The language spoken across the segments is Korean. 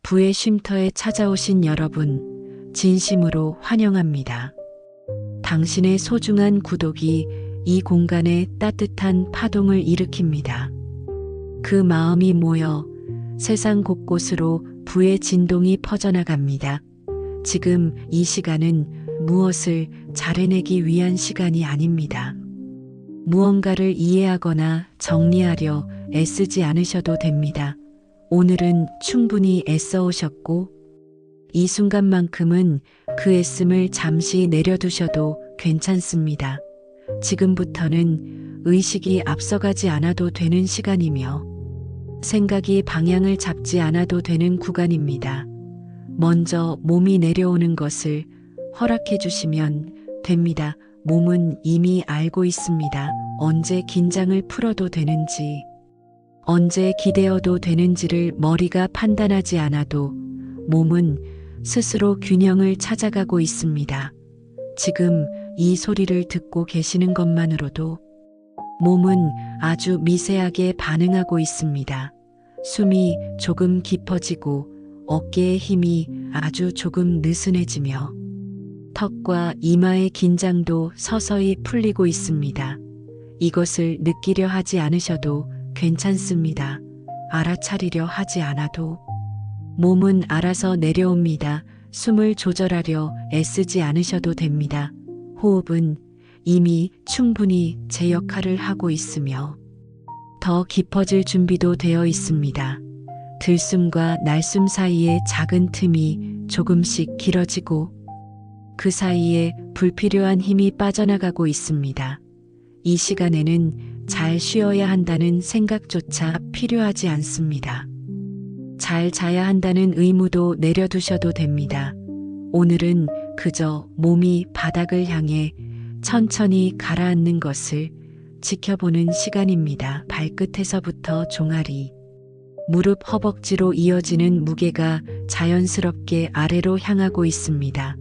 부의 쉼터에 찾아오신 여러분, 진심으로 환영합니다. 당신의 소중한 구독이 이 공간에 따뜻한 파동을 일으킵니다. 그 마음이 모여 세상 곳곳으로 부의 진동이 퍼져나갑니다. 지금 이 시간은 무엇을 잘해내기 위한 시간이 아닙니다. 무언가를 이해하거나 정리하려 애쓰지 않으셔도 됩니다. 오늘은 충분히 애써 오셨고 이 순간만큼은 그 애씀을 잠시 내려두셔도 괜찮습니다. 지금부터는 의식이 앞서가지 않아도 되는 시간이며 생각이 방향을 잡지 않아도 되는 구간입니다. 먼저 몸이 내려오는 것을 허락해 주시면 됩니다. 몸은 이미 알고 있습니다. 언제 긴장을 풀어도 되는지, 언제 기대어도 되는지를 머리가 판단하지 않아도 몸은 스스로 균형을 찾아가고 있습니다. 지금 이 소리를 듣고 계시는 것만으로도 몸은 아주 미세하게 반응하고 있습니다. 숨이 조금 깊어지고 어깨의 힘이 아주 조금 느슨해지며 턱과 이마의 긴장도 서서히 풀리고 있습니다. 이것을 느끼려 하지 않으셔도 괜찮습니다. 알아차리려 하지 않아도 몸은 알아서 내려옵니다. 숨을 조절하려 애쓰지 않으셔도 됩니다. 호흡은 이미 충분히 제 역할을 하고 있으며 더 깊어질 준비도 되어 있습니다. 들숨과 날숨 사이의 작은 틈이 조금씩 길어지고 그 사이에 불필요한 힘이 빠져나가고 있습니다. 이 시간에는 잘 쉬어야 한다는 생각조차 필요하지 않습니다. 잘 자야 한다는 의무도 내려두셔도 됩니다. 오늘은 그저 몸이 바닥을 향해 천천히 가라앉는 것을 지켜보는 시간입니다. 발끝에서부터 종아리, 무릎 허벅지로 이어지는 무게가 자연스럽게 아래로 향하고 있습니다.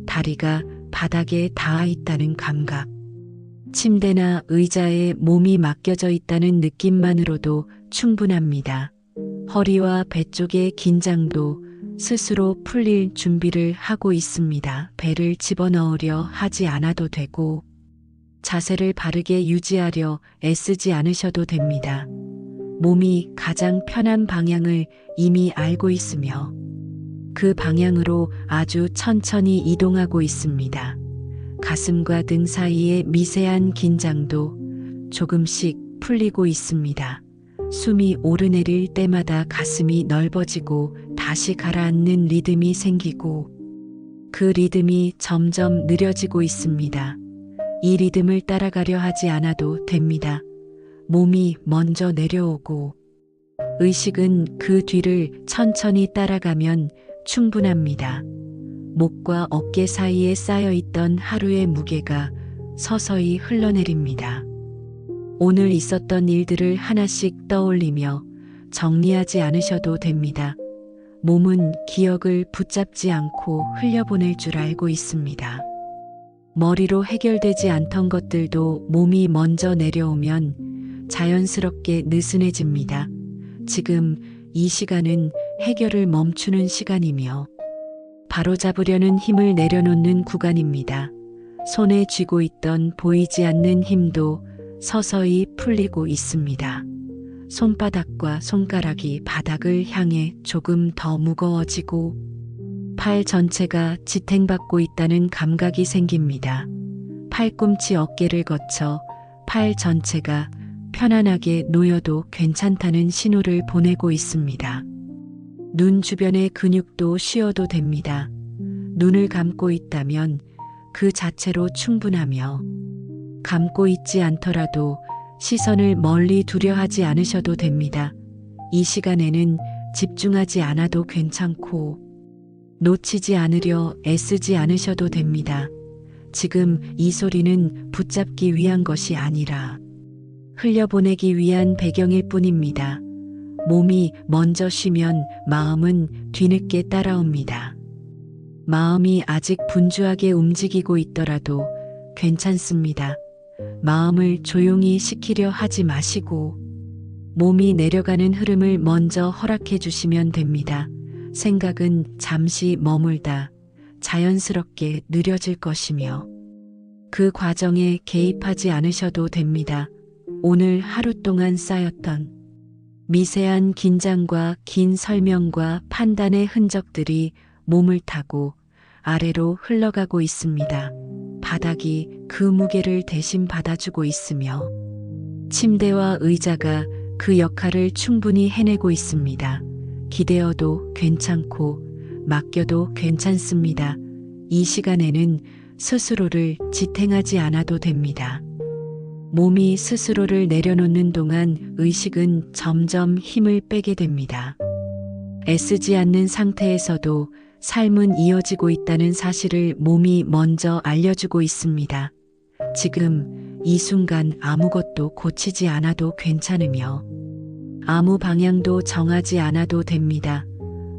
다리가 바닥에 닿아 있다는 감각, 침대나 의자에 몸이 맡겨져 있다는 느낌만으로도 충분합니다. 허리와 배 쪽의 긴장도 스스로 풀릴 준비를 하고 있습니다. 배를 집어넣으려 하지 않아도 되고 자세를 바르게 유지하려 애쓰지 않으셔도 됩니다. 몸이 가장 편한 방향을 이미 알고 있으며 그 방향으로 아주 천천히 이동하고 있습니다. 가슴과 등 사이의 미세한 긴장도 조금씩 풀리고 있습니다. 숨이 오르내릴 때마다 가슴이 넓어지고 다시 가라앉는 리듬이 생기고 그 리듬이 점점 느려지고 있습니다. 이 리듬을 따라가려 하지 않아도 됩니다. 몸이 먼저 내려오고 의식은 그 뒤를 천천히 따라가면 충분합니다. 목과 어깨 사이에 쌓여있던 하루의 무게가 서서히 흘러내립니다. 오늘 있었던 일들을 하나씩 떠올리며 정리하지 않으셔도 됩니다. 몸은 기억을 붙잡지 않고 흘려보낼 줄 알고 있습니다. 머리로 해결되지 않던 것들도 몸이 먼저 내려오면 자연스럽게 느슨해집니다. 지금 이 시간은 해결을 멈추는 시간이며 바로잡으려는 힘을 내려놓는 구간입니다. 손에 쥐고 있던 보이지 않는 힘도 서서히 풀리고 있습니다. 손바닥과 손가락이 바닥을 향해 조금 더 무거워지고 팔 전체가 지탱받고 있다는 감각이 생깁니다. 팔꿈치 어깨를 거쳐 팔 전체가 편안하게 놓여도 괜찮다는 신호를 보내고 있습니다. 눈 주변의 근육도 쉬어도 됩니다. 눈을 감고 있다면 그 자체로 충분하며 감고 있지 않더라도 시선을 멀리 두려 하지 않으셔도 됩니다. 이 시간에는 집중하지 않아도 괜찮고 놓치지 않으려 애쓰지 않으셔도 됩니다. 지금 이 소리는 붙잡기 위한 것이 아니라 흘려보내기 위한 배경일 뿐입니다. 몸이 먼저 쉬면 마음은 뒤늦게 따라옵니다. 마음이 아직 분주하게 움직이고 있더라도 괜찮습니다. 마음을 조용히 시키려 하지 마시고 몸이 내려가는 흐름을 먼저 허락해 주시면 됩니다. 생각은 잠시 머물다 자연스럽게 느려질 것이며 그 과정에 개입하지 않으셔도 됩니다. 오늘 하루 동안 쌓였던 미세한 긴장과 긴 설명과 판단의 흔적들이 몸을 타고 아래로 흘러가고 있습니다. 바닥이 그 무게를 대신 받아주고 있으며 침대와 의자가 그 역할을 충분히 해내고 있습니다. 기대어도 괜찮고 맡겨도 괜찮습니다. 이 시간에는 스스로를 지탱하지 않아도 됩니다. 몸이 스스로를 내려놓는 동안 의식은 점점 힘을 빼게 됩니다. 애쓰지 않는 상태에서도 삶은 이어지고 있다는 사실을 몸이 먼저 알려주고 있습니다. 지금 이 순간 아무것도 고치지 않아도 괜찮으며 아무 방향도 정하지 않아도 됩니다.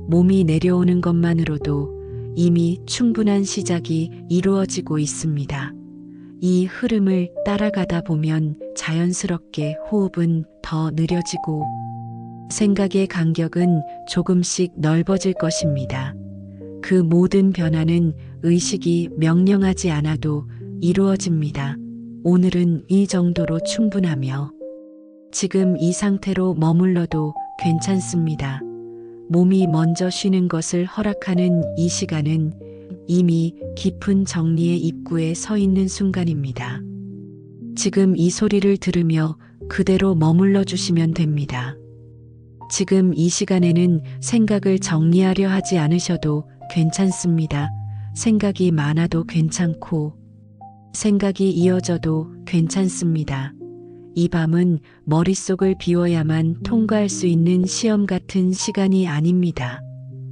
몸이 내려오는 것만으로도 이미 충분한 시작이 이루어지고 있습니다. 이 흐름을 따라가다 보면 자연스럽게 호흡은 더 느려지고 생각의 간격은 조금씩 넓어질 것입니다. 그 모든 변화는 의식이 명령하지 않아도 이루어집니다. 오늘은 이 정도로 충분하며 지금 이 상태로 머물러도 괜찮습니다. 몸이 먼저 쉬는 것을 허락하는 이 시간은 이미 깊은 정리의 입구에 서 있는 순간입니다. 지금 이 소리를 들으며 그대로 머물러 주시면 됩니다. 지금 이 시간에는 생각을 정리하려 하지 않으셔도 괜찮습니다. 생각이 많아도 괜찮고 생각이 이어져도 괜찮습니다. 이 밤은 머릿속을 비워야만 통과할 수 있는 시험 같은 시간이 아닙니다.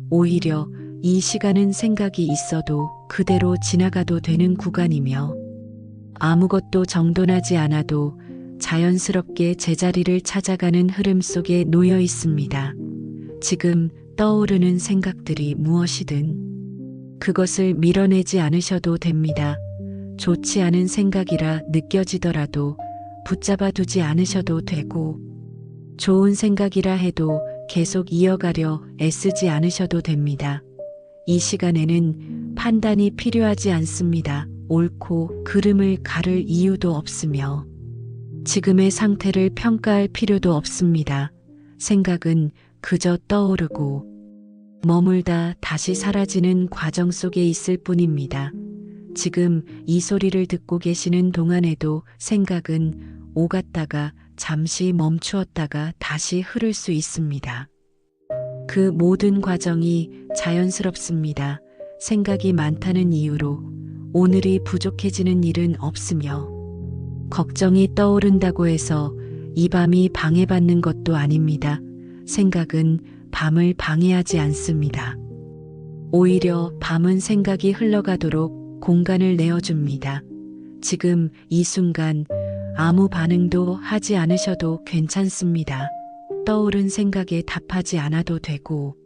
오히려 이 시간은 생각이 있어도 그대로 지나가도 되는 구간이며 아무것도 정돈하지 않아도 자연스럽게 제자리를 찾아가는 흐름 속에 놓여 있습니다. 지금 떠오르는 생각들이 무엇이든 그것을 밀어내지 않으셔도 됩니다. 좋지 않은 생각이라 느껴지더라도 붙잡아 두지 않으셔도 되고 좋은 생각이라 해도 계속 이어가려 애쓰지 않으셔도 됩니다. 이 시간에는 판단이 필요하지 않습니다. 옳고 그름을 가를 이유도 없으며 지금의 상태를 평가할 필요도 없습니다. 생각은 그저 떠오르고 머물다 다시 사라지는 과정 속에 있을 뿐입니다. 지금 이 소리를 듣고 계시는 동안에도 생각은 오갔다가 잠시 멈추었다가 다시 흐를 수 있습니다. 그 모든 과정이 자연스럽습니다. 생각이 많다는 이유로 오늘이 부족해지는 일은 없으며 걱정이 떠오른다고 해서 이 밤이 방해받는 것도 아닙니다. 생각은 밤을 방해하지 않습니다. 오히려 밤은 생각이 흘러가도록 공간을 내어줍니다. 지금 이 순간 아무 반응도 하지 않으셔도 괜찮습니다. 떠오른 생각에 답하지 않아도 되고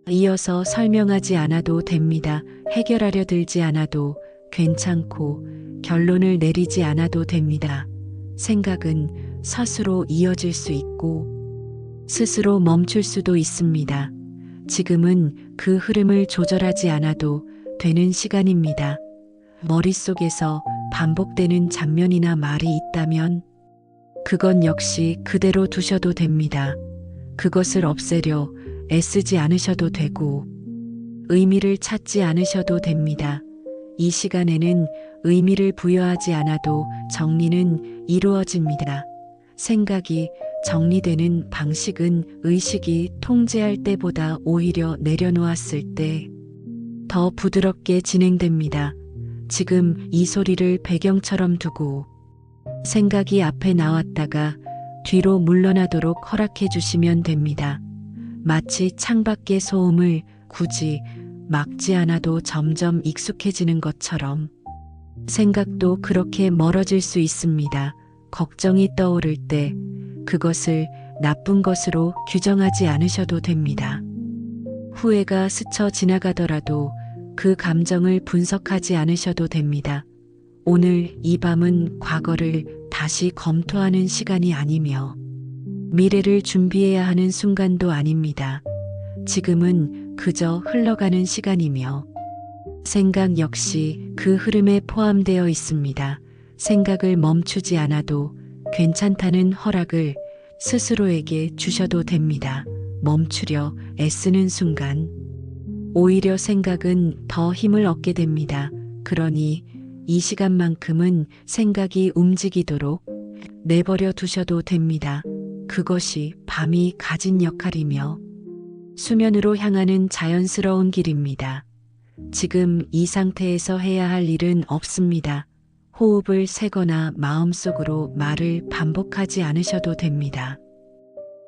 이어서 설명하지 않아도 됩니다. 해결하려 들지 않아도 괜찮고 결론을 내리지 않아도 됩니다. 생각은 스스로 이어질 수 있고 스스로 멈출 수도 있습니다. 지금은 그 흐름을 조절하지 않아도 되는 시간입니다. 머릿속에서 반복되는 장면이나 말이 있다면 그건 역시 그대로 두셔도 됩니다. 그것을 없애려 애쓰지 않으셔도 되고 의미를 찾지 않으셔도 됩니다. 이 시간에는 의미를 부여하지 않아도 정리는 이루어집니다. 생각이 정리되는 방식은 의식이 통제할 때보다 오히려 내려놓았을 때 더 부드럽게 진행됩니다. 지금 이 소리를 배경처럼 두고 생각이 앞에 나왔다가 뒤로 물러나도록 허락해 주시면 됩니다. 마치 창밖의 소음을 굳이 막지 않아도 점점 익숙해지는 것처럼 생각도 그렇게 멀어질 수 있습니다. 걱정이 떠오를 때 그것을 나쁜 것으로 규정하지 않으셔도 됩니다. 후회가 스쳐 지나가더라도 그 감정을 분석하지 않으셔도 됩니다. 오늘 이 밤은 과거를 다시 검토하는 시간이 아니며 미래를 준비해야 하는 순간도 아닙니다. 지금은 그저 흘러가는 시간이며 생각 역시 그 흐름에 포함되어 있습니다. 생각을 멈추지 않아도 괜찮다는 허락을 스스로에게 주셔도 됩니다. 멈추려 애쓰는 순간 오히려 생각은 더 힘을 얻게 됩니다. 그러니 이 시간만큼은 생각이 움직이도록 내버려 두셔도 됩니다. 그것이 밤이 가진 역할이며 수면으로 향하는 자연스러운 길입니다. 지금 이 상태에서 해야 할 일은 없습니다. 호흡을 세거나 마음속으로 말을 반복하지 않으셔도 됩니다.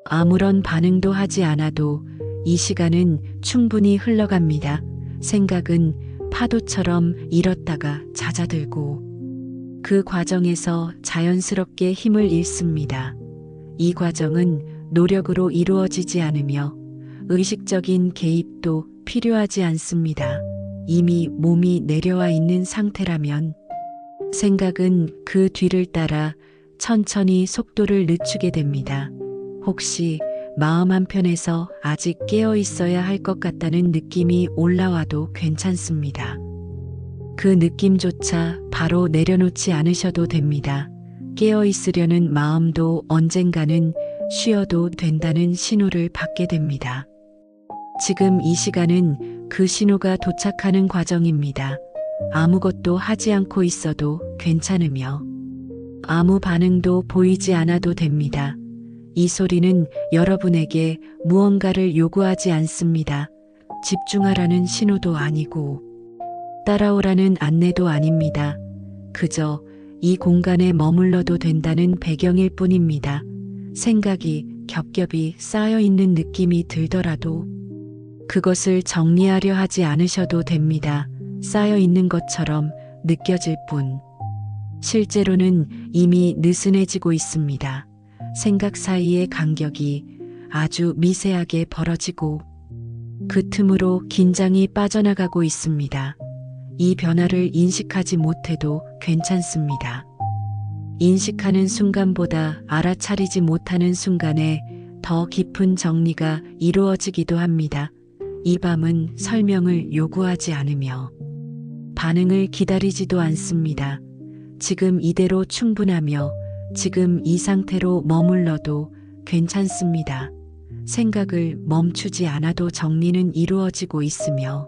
아무런 반응도 하지 않아도 이 시간은 충분히 흘러갑니다. 생각은 파도처럼 일었다가 잦아들고 그 과정에서 자연스럽게 힘을 잃습니다. 이 과정은 노력으로 이루어지지 않으며 의식적인 개입도 필요하지 않습니다. 이미 몸이 내려와 있는 상태라면 생각은 그 뒤를 따라 천천히 속도를 늦추게 됩니다. 혹시 마음 한편에서 아직 깨어 있어야 할 것 같다는 느낌이 올라와도 괜찮습니다. 그 느낌조차 바로 내려놓지 않으셔도 됩니다. 깨어 있으려는 마음도 언젠가는 쉬어도 된다는 신호를 받게 됩니다. 지금 이 시간은 그 신호가 도착하는 과정입니다. 아무것도 하지 않고 있어도 괜찮으며 아무 반응도 보이지 않아도 됩니다. 이 소리는 여러분에게 무언가를 요구하지 않습니다. 집중하라는 신호도 아니고 따라오라는 안내도 아닙니다. 그저 이 공간에 머물러도 된다는 배경일 뿐입니다. 생각이 겹겹이 쌓여 있는 느낌이 들더라도 그것을 정리하려 하지 않으셔도 됩니다. 쌓여 있는 것처럼 느껴질 뿐. 실제로는 이미 느슨해지고 있습니다. 생각 사이의 간격이 아주 미세하게 벌어지고 그 틈으로 긴장이 빠져나가고 있습니다. 이 변화를 인식하지 못해도 괜찮습니다. 인식하는 순간보다 알아차리지 못하는 순간에 더 깊은 정리가 이루어지기도 합니다. 이 밤은 설명을 요구하지 않으며 반응을 기다리지도 않습니다. 지금 이대로 충분하며 지금 이 상태로 머물러도 괜찮습니다. 생각을 멈추지 않아도 정리는 이루어지고 있으며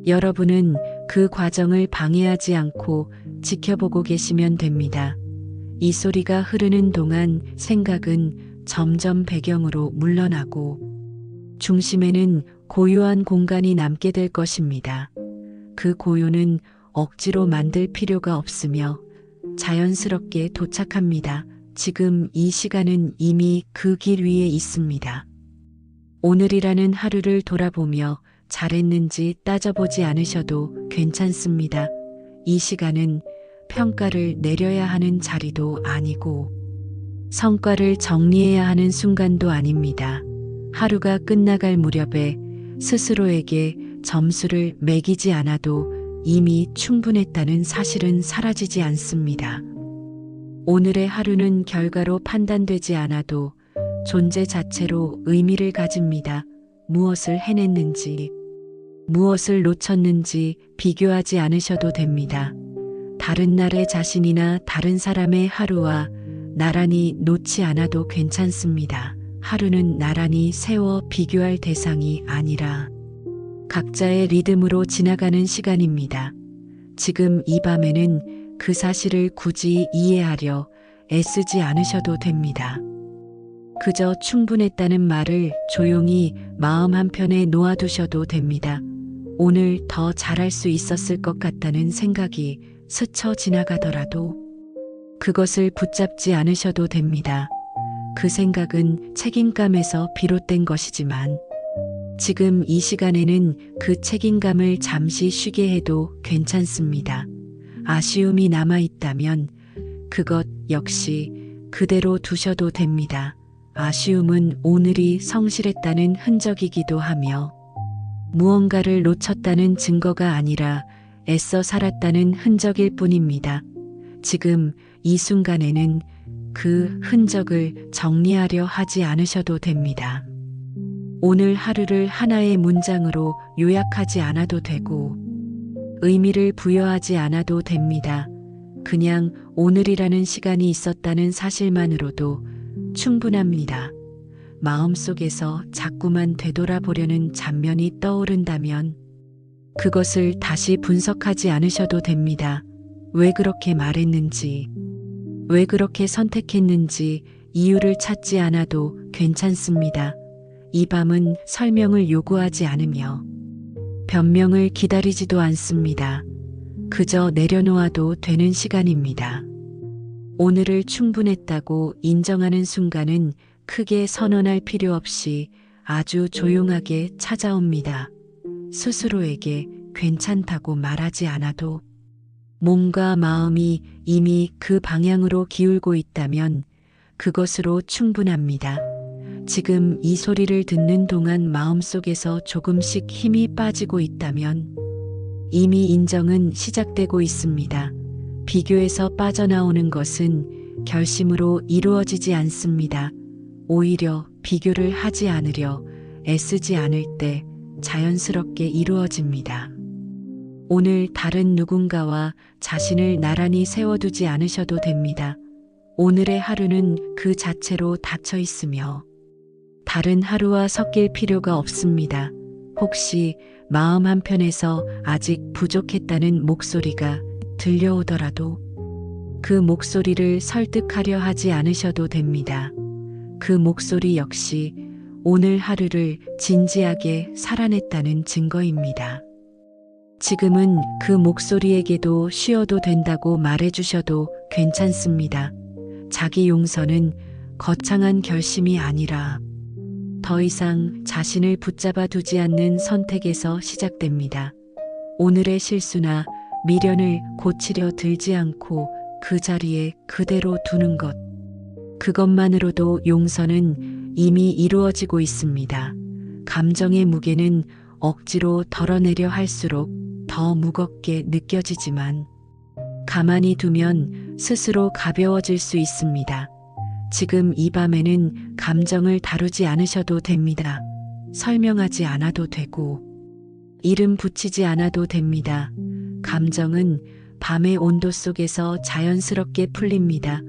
여러분은 그 과정을 방해하지 않고 지켜보고 계시면 됩니다. 이 소리가 흐르는 동안 생각은 점점 배경으로 물러나고 중심에는 고요한 공간이 남게 될 것입니다. 그 고요는 억지로 만들 필요가 없으며 자연스럽게 도착합니다. 지금 이 시간은 이미 그 길 위에 있습니다. 오늘이라는 하루를 돌아보며 잘했는지 따져보지 않으셔도 괜찮습니다. 이 시간은 평가를 내려야 하는 자리도 아니고 성과를 정리해야 하는 순간도 아닙니다. 하루가 끝나갈 무렵에 스스로에게 점수를 매기지 않아도 이미 충분했다는 사실은 사라지지 않습니다. 오늘의 하루는 결과로 판단되지 않아도 존재 자체로 의미를 가집니다. 무엇을 해냈는지, 무엇을 놓쳤는지 비교하지 않으셔도 됩니다. 다른 날의 자신이나 다른 사람의 하루와 나란히 놓지 않아도 괜찮습니다. 하루는 나란히 세워 비교할 대상이 아니라 각자의 리듬으로 지나가는 시간입니다. 지금 이 밤에는 그 사실을 굳이 이해하려 애쓰지 않으셔도 됩니다. 그저 충분했다는 말을 조용히 마음 한편에 놓아두셔도 됩니다. 오늘 더 잘할 수 있었을 것 같다는 생각이 스쳐 지나가더라도 그것을 붙잡지 않으셔도 됩니다. 그 생각은 책임감에서 비롯된 것이지만 지금 이 시간에는 그 책임감을 잠시 쉬게 해도 괜찮습니다. 아쉬움이 남아있다면 그것 역시 그대로 두셔도 됩니다. 아쉬움은 오늘이 성실했다는 흔적이기도 하며 무언가를 놓쳤다는 증거가 아니라 애써 살았다는 흔적일 뿐입니다. 지금 이 순간에는 그 흔적을 정리하려 하지 않으셔도 됩니다. 오늘 하루를 하나의 문장으로 요약하지 않아도 되고 의미를 부여하지 않아도 됩니다. 그냥 오늘이라는 시간이 있었다는 사실만으로도 충분합니다. 마음속에서 자꾸만 되돌아보려는 장면이 떠오른다면 그것을 다시 분석하지 않으셔도 됩니다. 왜 그렇게 말했는지, 왜 그렇게 선택했는지 이유를 찾지 않아도 괜찮습니다. 이 밤은 설명을 요구하지 않으며 변명을 기다리지도 않습니다. 그저 내려놓아도 되는 시간입니다. 오늘을 충분했다고 인정하는 순간은 크게 선언할 필요 없이 아주 조용하게 찾아옵니다. 스스로에게 괜찮다고 말하지 않아도 몸과 마음이 이미 그 방향으로 기울고 있다면 그것으로 충분합니다. 지금 이 소리를 듣는 동안 마음속에서 조금씩 힘이 빠지고 있다면 이미 인정은 시작되고 있습니다. 비교에서 빠져나오는 것은 결심으로 이루어지지 않습니다. 오히려 비교를 하지 않으려 애쓰지 않을 때 자연스럽게 이루어집니다. 오늘 다른 누군가와 자신을 나란히 세워두지 않으셔도 됩니다. 오늘의 하루는 그 자체로 닫혀 있으며 다른 하루와 섞일 필요가 없습니다. 혹시 마음 한편에서 아직 부족했다는 목소리가 들려오더라도 그 목소리를 설득하려 하지 않으셔도 됩니다. 그 목소리 역시 오늘 하루를 진지하게 살아냈다는 증거입니다. 지금은 그 목소리에게도 쉬어도 된다고 말해주셔도 괜찮습니다. 자기 용서는 거창한 결심이 아니라 더 이상 자신을 붙잡아 두지 않는 선택에서 시작됩니다. 오늘의 실수나 미련을 고치려 들지 않고 그 자리에 그대로 두는 것. 그것만으로도 용서는 이미 이루어지고 있습니다. 감정의 무게는 억지로 덜어내려 할수록 더 무겁게 느껴지지만 가만히 두면 스스로 가벼워질 수 있습니다. 지금 이 밤에는 감정을 다루지 않으셔도 됩니다. 설명하지 않아도 되고 이름 붙이지 않아도 됩니다. 감정은 밤의 온도 속에서 자연스럽게 풀립니다.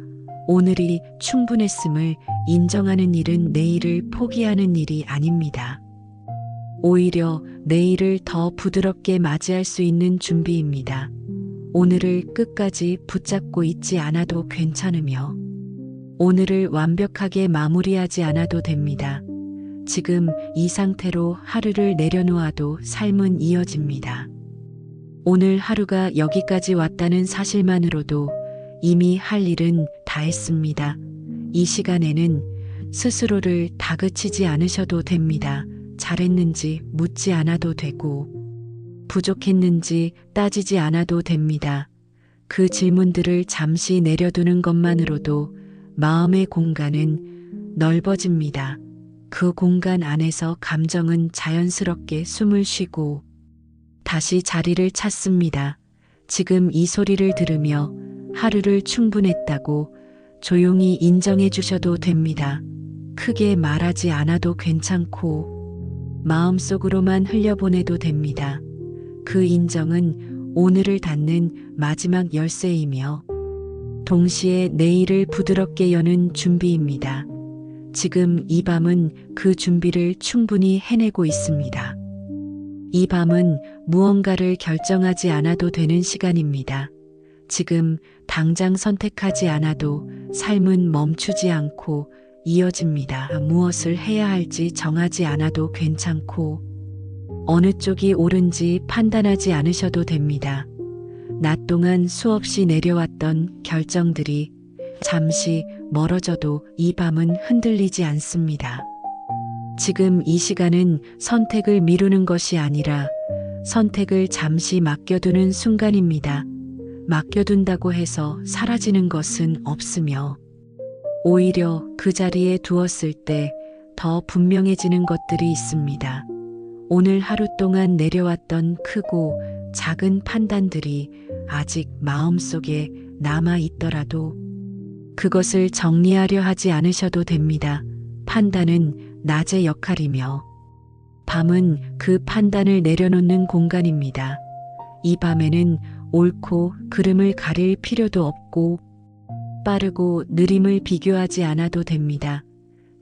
오늘이 충분했음을 인정하는 일은 내일을 포기하는 일이 아닙니다. 오히려 내일을 더 부드럽게 맞이할 수 있는 준비입니다. 오늘을 끝까지 붙잡고 있지 않아도 괜찮으며 오늘을 완벽하게 마무리하지 않아도 됩니다. 지금 이 상태로 하루를 내려놓아도 삶은 이어집니다. 오늘 하루가 여기까지 왔다는 사실만으로도 이미 할 일은 다 했습니다. 이 시간에는 스스로를 다그치지 않으셔도 됩니다. 잘했는지 묻지 않아도 되고 부족했는지 따지지 않아도 됩니다. 그 질문들을 잠시 내려두는 것만으로도 마음의 공간은 넓어집니다. 그 공간 안에서 감정은 자연스럽게 숨을 쉬고 다시 자리를 찾습니다. 지금 이 소리를 들으며 하루를 충분했다고 조용히 인정해 주셔도 됩니다. 크게 말하지 않아도 괜찮고 마음속으로만 흘려보내도 됩니다. 그 인정은 오늘을 닫는 마지막 열쇠이며 동시에 내일을 부드럽게 여는 준비입니다. 지금 이 밤은 그 준비를 충분히 해내고 있습니다. 이 밤은 무언가를 결정하지 않아도 되는 시간입니다. 지금 당장 선택하지 않아도 삶은 멈추지 않고 이어집니다. 무엇을 해야 할지 정하지 않아도 괜찮고 어느 쪽이 옳은지 판단하지 않으셔도 됩니다. 낮 동안 수없이 내려왔던 결정들이 잠시 멀어져도 이 밤은 흔들리지 않습니다. 지금 이 시간은 선택을 미루는 것이 아니라 선택을 잠시 맡겨두는 순간입니다. 맡겨둔다고 해서 사라지는 것은 없으며 오히려 그 자리에 두었을 때 더 분명해지는 것들이 있습니다. 오늘 하루 동안 내려왔던 크고 작은 판단들이 아직 마음속에 남아 있더라도 그것을 정리하려 하지 않으셔도 됩니다. 판단은 낮의 역할이며 밤은 그 판단을 내려놓는 공간입니다. 이 밤에는 옳고 그름을 가릴 필요도 없고 빠르고 느림을 비교하지 않아도 됩니다.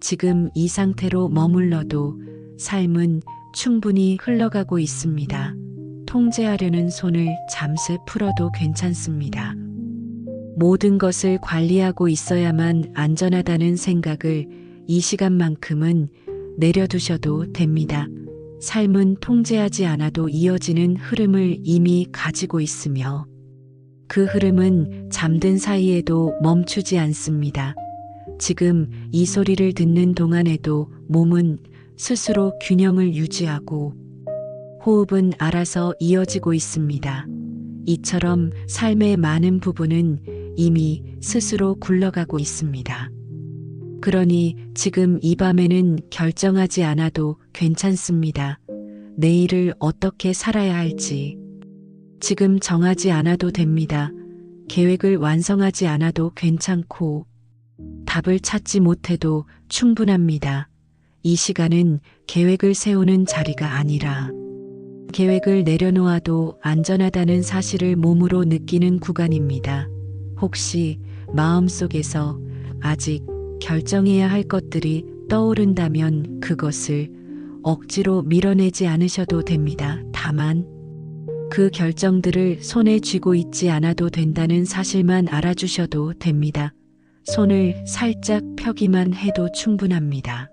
지금 이 상태로 머물러도 삶은 충분히 흘러가고 있습니다. 통제하려는 손을 잠시 풀어도 괜찮습니다. 모든 것을 관리하고 있어야만 안전하다는 생각을 이 시간만큼은 내려두셔도 됩니다. 삶은 통제하지 않아도 이어지는 흐름을 이미 가지고 있으며 그 흐름은 잠든 사이에도 멈추지 않습니다. 지금 이 소리를 듣는 동안에도 몸은 스스로 균형을 유지하고 호흡은 알아서 이어지고 있습니다. 이처럼 삶의 많은 부분은 이미 스스로 굴러가고 있습니다. 그러니 지금 이 밤에는 결정하지 않아도 괜찮습니다. 내일을 어떻게 살아야 할지 지금 정하지 않아도 됩니다. 계획을 완성하지 않아도 괜찮고 답을 찾지 못해도 충분합니다. 이 시간은 계획을 세우는 자리가 아니라 계획을 내려놓아도 안전하다는 사실을 몸으로 느끼는 구간입니다. 혹시 마음속에서 아직 결정해야 할 것들이 떠오른다면 그것을 억지로 밀어내지 않으셔도 됩니다. 다만 그 결정들을 손에 쥐고 있지 않아도 된다는 사실만 알아주셔도 됩니다. 손을 살짝 펴기만 해도 충분합니다.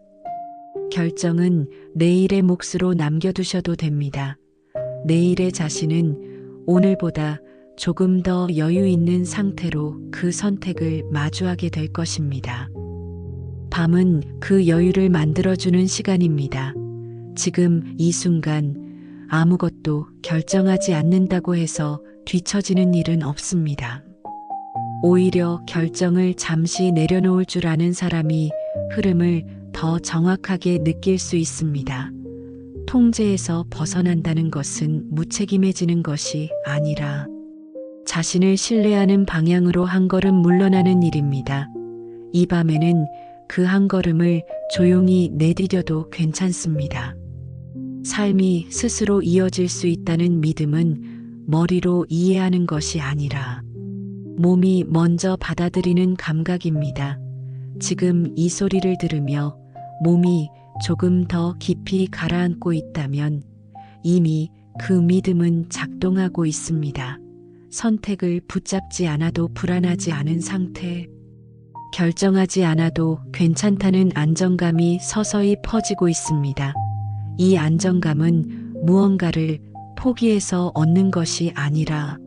결정은 내일의 몫으로 남겨두셔도 됩니다. 내일의 자신은 오늘보다 조금 더 여유 있는 상태로 그 선택을 마주하게 될 것입니다. 밤은 그 여유를 만들어주는 시간입니다. 지금 이 순간 아무것도 결정하지 않는다고 해서 뒤처지는 일은 없습니다. 오히려 결정을 잠시 내려놓을 줄 아는 사람이 흐름을 더 정확하게 느낄 수 있습니다. 통제에서 벗어난다는 것은 무책임해지는 것이 아니라 자신을 신뢰하는 방향으로 한 걸음 물러나는 일입니다. 이 밤에는 그 한 걸음을 조용히 내디뎌도 괜찮습니다. 삶이 스스로 이어질 수 있다는 믿음은 머리로 이해하는 것이 아니라 몸이 먼저 받아들이는 감각입니다. 지금 이 소리를 들으며 몸이 조금 더 깊이 가라앉고 있다면 이미 그 믿음은 작동하고 있습니다. 선택을 붙잡지 않아도 불안하지 않은 상태, 결정하지 않아도 괜찮다는 안정감이 서서히 퍼지고 있습니다. 이 안정감은 무언가를 포기해서 얻는 것이 아니라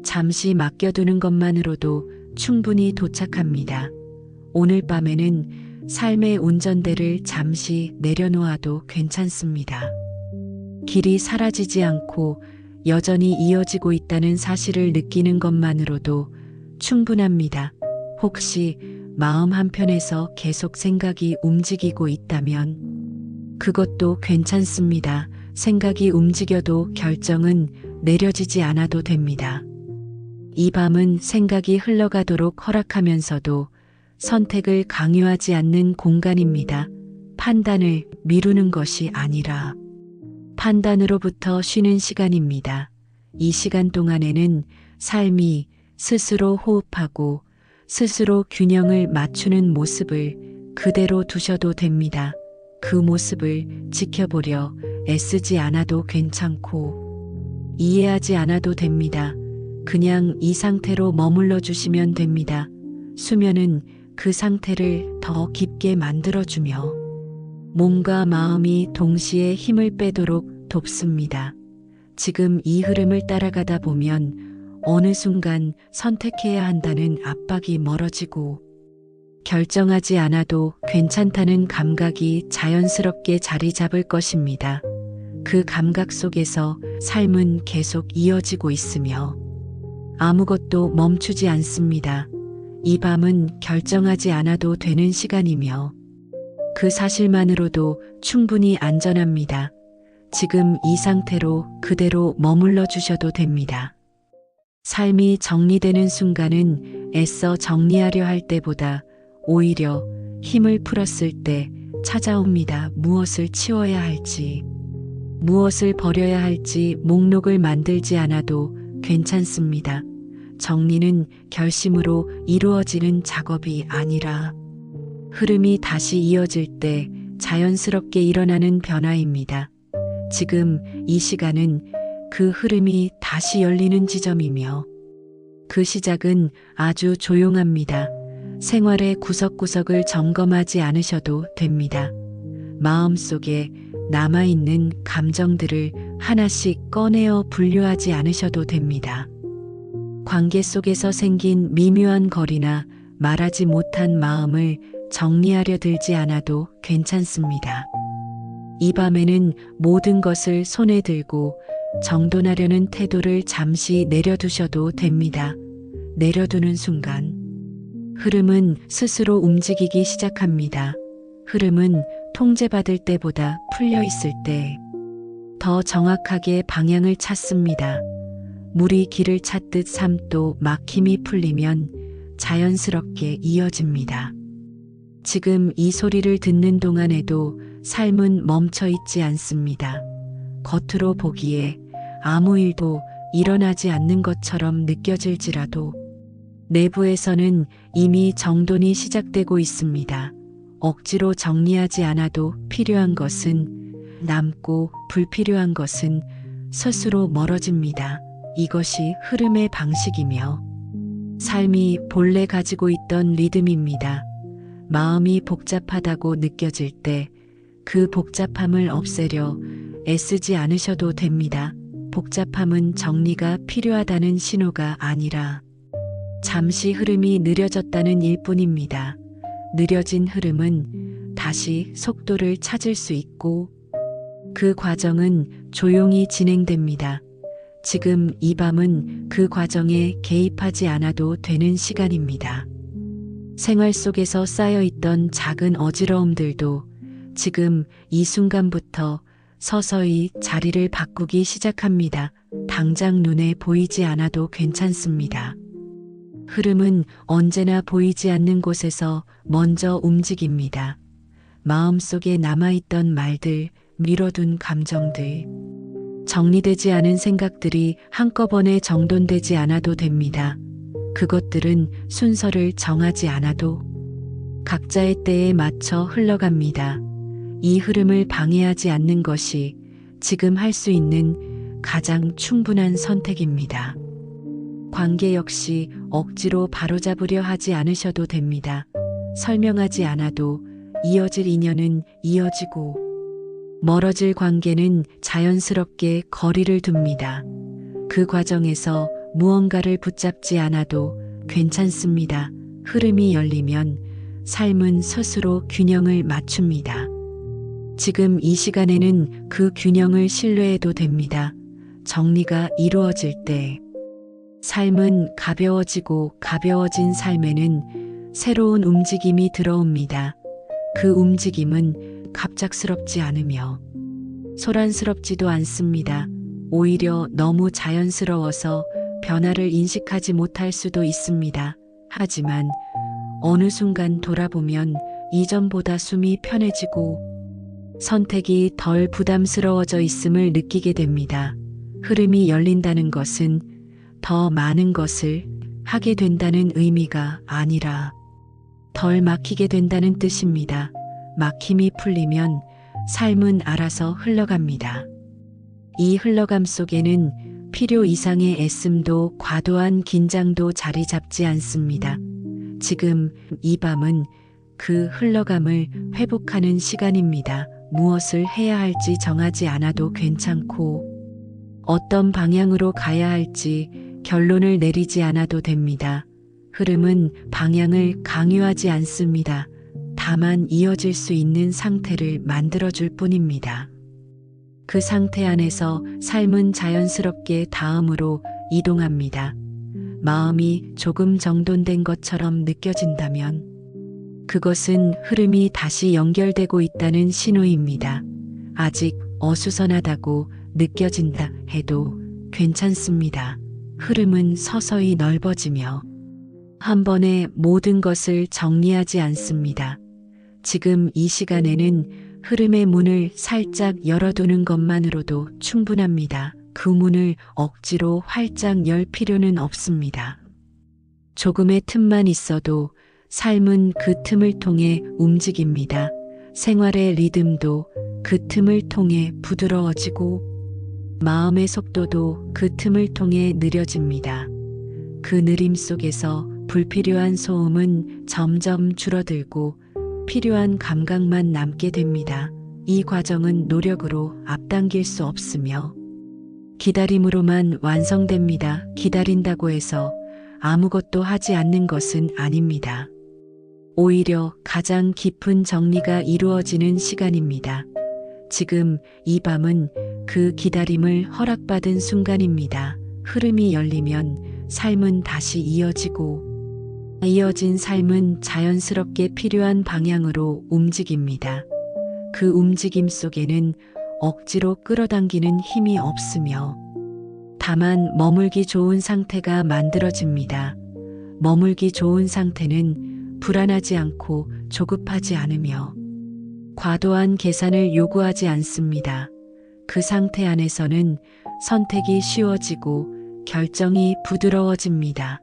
잠시 맡겨두는 것만으로도 충분히 도착합니다. 오늘 밤에는 삶의 운전대를 잠시 내려놓아도 괜찮습니다. 길이 사라지지 않고 여전히 이어지고 있다는 사실을 느끼는 것만으로도 충분합니다. 혹시 마음 한편에서 계속 생각이 움직이고 있다면 그것도 괜찮습니다. 생각이 움직여도 결정은 내려지지 않아도 됩니다. 이 밤은 생각이 흘러가도록 허락하면서도 선택을 강요하지 않는 공간입니다. 판단을 미루는 것이 아니라 판단으로부터 쉬는 시간입니다. 이 시간 동안에는 삶이 스스로 호흡하고 스스로 균형을 맞추는 모습을 그대로 두셔도 됩니다. 그 모습을 지켜보려 애쓰지 않아도 괜찮고 이해하지 않아도 됩니다. 그냥 이 상태로 머물러 주시면 됩니다. 수면은 그 상태를 더 깊게 만들어주며 몸과 마음이 동시에 힘을 빼도록 돕습니다. 지금 이 흐름을 따라가다 보면 어느 순간 선택해야 한다는 압박이 멀어지고 결정하지 않아도 괜찮다는 감각이 자연스럽게 자리 잡을 것입니다. 그 감각 속에서 삶은 계속 이어지고 있으며 아무것도 멈추지 않습니다. 이 밤은 결정하지 않아도 되는 시간이며 그 사실만으로도 충분히 안전합니다. 지금 이 상태로 그대로 머물러 주셔도 됩니다. 삶이 정리되는 순간은 애써 정리하려 할 때보다 오히려 힘을 풀었을 때 찾아옵니다. 무엇을 치워야 할지. 무엇을 버려야 할지 목록을 만들지 않아도 괜찮습니다. 정리는 결심으로 이루어지는 작업이 아니라 흐름이 다시 이어질 때 자연스럽게 일어나는 변화입니다. 지금 이 시간은 그 흐름이 다시 열리는 지점이며 그 시작은 아주 조용합니다. 생활의 구석구석을 점검하지 않으셔도 됩니다. 마음속에 남아있는 감정들을 하나씩 꺼내어 분류하지 않으셔도 됩니다. 관계 속에서 생긴 미묘한 거리나 말하지 못한 마음을 정리하려 들지 않아도 괜찮습니다. 이 밤에는 모든 것을 손에 들고 정돈하려는 태도를 잠시 내려두셔도 됩니다. 내려두는 순간 흐름은 스스로 움직이기 시작합니다. 흐름은 통제받을 때보다 풀려 있을 때 더 정확하게 방향을 찾습니다. 물이 길을 찾듯 삶도 막힘이 풀리면 자연스럽게 이어집니다. 지금 이 소리를 듣는 동안에도 삶은 멈춰 있지 않습니다. 겉으로 보기에 아무 일도 일어나지 않는 것처럼 느껴질지라도 내부에서는 이미 정돈이 시작되고 있습니다. 억지로 정리하지 않아도 필요한 것은 남고 불필요한 것은 스스로 멀어집니다. 이것이 흐름의 방식이며 삶이 본래 가지고 있던 리듬입니다. 마음이 복잡하다고 느껴질 때 그 복잡함을 없애려 애쓰지 않으셔도 됩니다. 복잡함은 정리가 필요하다는 신호가 아니라 잠시 흐름이 느려졌다는 일뿐입니다. 느려진 흐름은 다시 속도를 찾을 수 있고 그 과정은 조용히 진행됩니다. 지금 이 밤은 그 과정에 개입하지 않아도 되는 시간입니다. 생활 속에서 쌓여있던 작은 어지러움들도 지금 이 순간부터 서서히 자리를 바꾸기 시작합니다. 당장 눈에 보이지 않아도 괜찮습니다. 흐름은 언제나 보이지 않는 곳에서 먼저 움직입니다. 마음속에 남아있던 말들, 미뤄둔 감정들, 정리되지 않은 생각들이 한꺼번에 정돈되지 않아도 됩니다. 그것들은 순서를 정하지 않아도 각자의 때에 맞춰 흘러갑니다. 이 흐름을 방해하지 않는 것이 지금 할 수 있는 가장 충분한 선택입니다. 관계 역시 억지로 바로잡으려 하지 않으셔도 됩니다. 설명하지 않아도 이어질 인연은 이어지고 멀어질 관계는 자연스럽게 거리를 둡니다. 그 과정에서 무언가를 붙잡지 않아도 괜찮습니다. 흐름이 열리면 삶은 스스로 균형을 맞춥니다. 지금 이 시간에는 그 균형을 신뢰해도 됩니다. 정리가 이루어질 때 삶은 가벼워지고 가벼워진 삶에는 새로운 움직임이 들어옵니다. 그 움직임은 갑작스럽지 않으며 소란스럽지도 않습니다. 오히려 너무 자연스러워서 변화를 인식하지 못할 수도 있습니다. 하지만 어느 순간 돌아보면 이전보다 숨이 편해지고 선택이 덜 부담스러워져 있음을 느끼게 됩니다. 흐름이 열린다는 것은 더 많은 것을 하게 된다는 의미가 아니라 덜 막히게 된다는 뜻입니다. 막힘이 풀리면 삶은 알아서 흘러갑니다. 이 흘러감 속에는 필요 이상의 애씀도 과도한 긴장도 자리 잡지 않습니다. 지금 이 밤은 그 흘러감을 회복하는 시간입니다. 무엇을 해야 할지 정하지 않아도 괜찮고 어떤 방향으로 가야 할지 결론을 내리지 않아도 됩니다. 흐름은 방향을 강요하지 않습니다. 다만 이어질 수 있는 상태를 만들어줄 뿐입니다. 그 상태 안에서 삶은 자연스럽게 다음으로 이동합니다. 마음이 조금 정돈된 것처럼 느껴진다면 그것은 흐름이 다시 연결되고 있다는 신호입니다. 아직 어수선하다고 느껴진다 해도 괜찮습니다. 흐름은 서서히 넓어지며 한 번에 모든 것을 정리하지 않습니다. 지금 이 시간에는 흐름의 문을 살짝 열어두는 것만으로도 충분합니다. 그 문을 억지로 활짝 열 필요는 없습니다. 조금의 틈만 있어도 삶은 그 틈을 통해 움직입니다. 생활의 리듬도 그 틈을 통해 부드러워지고 마음의 속도도 그 틈을 통해 느려집니다. 그 느림 속에서 불필요한 소음은 점점 줄어들고 필요한 감각만 남게 됩니다. 이 과정은 노력으로 앞당길 수 없으며 기다림으로만 완성됩니다. 기다린다고 해서 아무것도 하지 않는 것은 아닙니다. 오히려 가장 깊은 정리가 이루어지는 시간입니다. 지금 이 밤은 그 기다림을 허락받은 순간입니다. 흐름이 열리면 삶은 다시 이어진 삶은 자연스럽게 필요한 방향으로 움직입니다. 그 움직임 속에는 억지로 끌어당기는 힘이 없으며 다만 머물기 좋은 상태가 만들어집니다. 머물기 좋은 상태는 불안하지 않고 조급하지 않으며 과도한 계산을 요구하지 않습니다. 그 상태 안에서는 선택이 쉬워지고 결정이 부드러워집니다.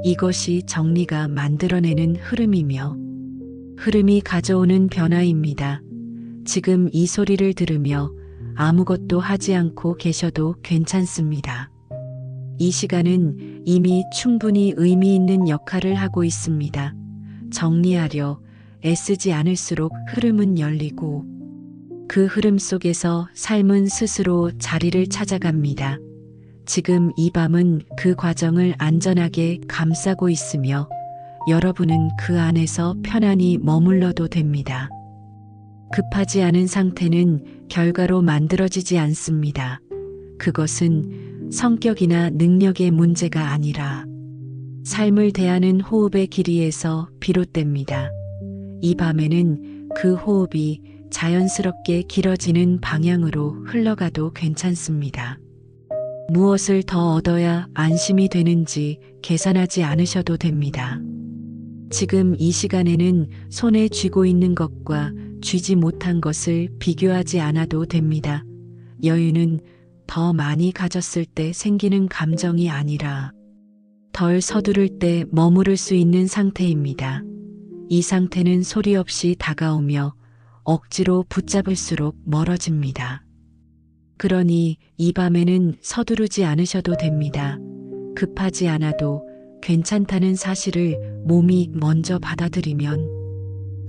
이것이 정리가 만들어내는 흐름이며 흐름이 가져오는 변화입니다. 지금 이 소리를 들으며 아무것도 하지 않고 계셔도 괜찮습니다. 이 시간은 이미 충분히 의미 있는 역할을 하고 있습니다. 정리하려 애쓰지 않을수록 흐름은 열리고 그 흐름 속에서 삶은 스스로 자리를 찾아갑니다. 지금 이 밤은 그 과정을 안전하게 감싸고 있으며 여러분은 그 안에서 편안히 머물러도 됩니다. 급하지 않은 상태는 결과로 만들어지지 않습니다. 그것은 성격이나 능력의 문제가 아니라 삶을 대하는 호흡의 길이에서 비롯됩니다. 이 밤에는 그 호흡이 자연스럽게 길어지는 방향으로 흘러가도 괜찮습니다. 무엇을 더 얻어야 안심이 되는지 계산하지 않으셔도 됩니다. 지금 이 시간에는 손에 쥐고 있는 것과 쥐지 못한 것을 비교하지 않아도 됩니다. 여유는 더 많이 가졌을 때 생기는 감정이 아니라 덜 서두를 때 머무를 수 있는 상태입니다. 이 상태는 소리 없이 다가오며 억지로 붙잡을수록 멀어집니다. 그러니 이 밤에는 서두르지 않으셔도 됩니다. 급하지 않아도 괜찮다는 사실을 몸이 먼저 받아들이면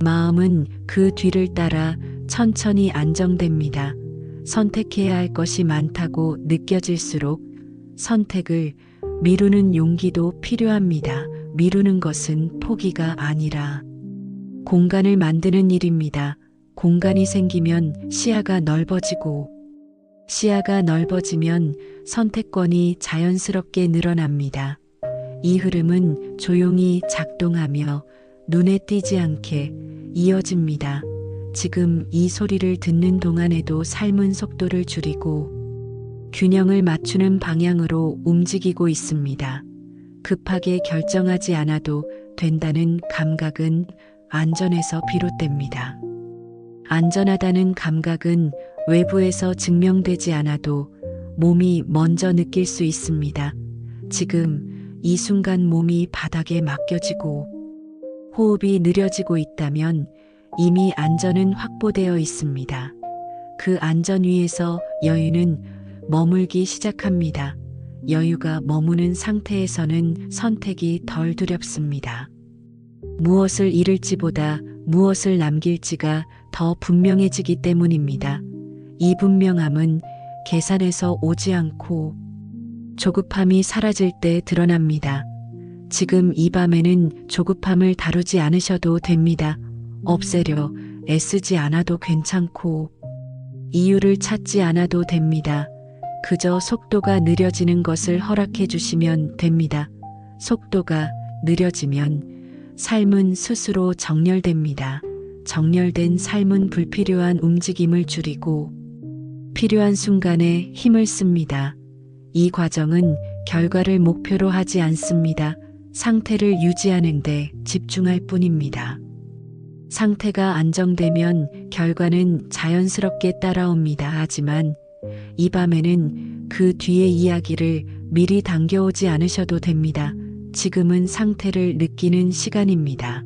마음은 그 뒤를 따라 천천히 안정됩니다. 선택해야 할 것이 많다고 느껴질수록 선택을 미루는 용기도 필요합니다. 미루는 것은 포기가 아니라 공간을 만드는 일입니다. 공간이 생기면 시야가 넓어지고 시야가 넓어지면 선택권이 자연스럽게 늘어납니다. 이 흐름은 조용히 작동하며 눈에 띄지 않게 이어집니다. 지금 이 소리를 듣는 동안에도 삶은 속도를 줄이고 균형을 맞추는 방향으로 움직이고 있습니다. 급하게 결정하지 않아도 된다는 감각은 안전에서 비롯됩니다. 안전하다는 감각은 외부에서 증명되지 않아도 몸이 먼저 느낄 수 있습니다. 지금 이 순간 몸이 바닥에 맡겨지고 호흡이 느려지고 있다면 이미 안전은 확보되어 있습니다. 그 안전 위에서 여유는 머물기 시작합니다. 여유가 머무는 상태에서는 선택이 덜 두렵습니다. 무엇을 잃을지보다 무엇을 남길지가 더 분명해지기 때문입니다. 이 분명함은 계산에서 오지 않고 조급함이 사라질 때 드러납니다. 지금 이 밤에는 조급함을 다루지 않으셔도 됩니다. 없애려 애쓰지 않아도 괜찮고 이유를 찾지 않아도 됩니다. 그저 속도가 느려지는 것을 허락해 주시면 됩니다. 속도가 느려지면 삶은 스스로 정렬됩니다. 정렬된 삶은 불필요한 움직임을 줄이고 필요한 순간에 힘을 씁니다. 이 과정은 결과를 목표로 하지 않습니다. 상태를 유지하는 데 집중할 뿐입니다. 상태가 안정되면 결과는 자연스럽게 따라옵니다. 하지만 이 밤에는 그 뒤의 이야기를 미리 당겨오지 않으셔도 됩니다. 지금은 상태를 느끼는 시간입니다.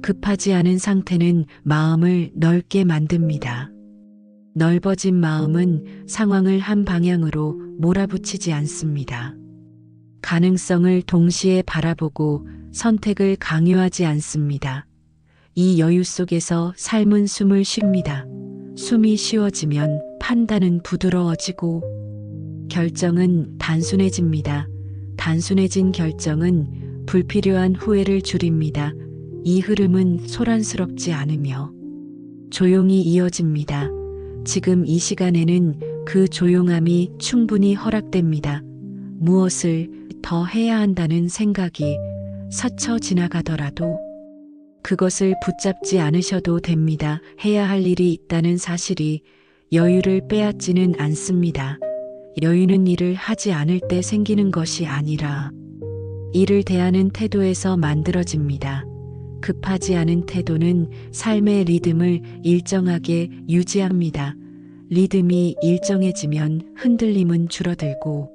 급하지 않은 상태는 마음을 넓게 만듭니다. 넓어진 마음은 상황을 한 방향으로 몰아붙이지 않습니다. 가능성을 동시에 바라보고 선택을 강요하지 않습니다. 이 여유 속에서 삶은 숨을 쉽니다. 숨이 쉬워지면 판단은 부드러워지고 결정은 단순해집니다. 단순해진 결정은 불필요한 후회를 줄입니다. 이 흐름은 소란스럽지 않으며 조용히 이어집니다. 지금 이 시간에는 그 조용함이 충분히 허락됩니다. 무엇을 더 해야 한다는 생각이 스쳐 지나가더라도 그것을 붙잡지 않으셔도 됩니다. 해야 할 일이 있다는 사실이 여유를 빼앗지는 않습니다. 여유는 일을 하지 않을 때 생기는 것이 아니라 일을 대하는 태도에서 만들어집니다. 급하지 않은 태도는 삶의 리듬을 일정하게 유지합니다. 리듬이 일정해지면 흔들림은 줄어들고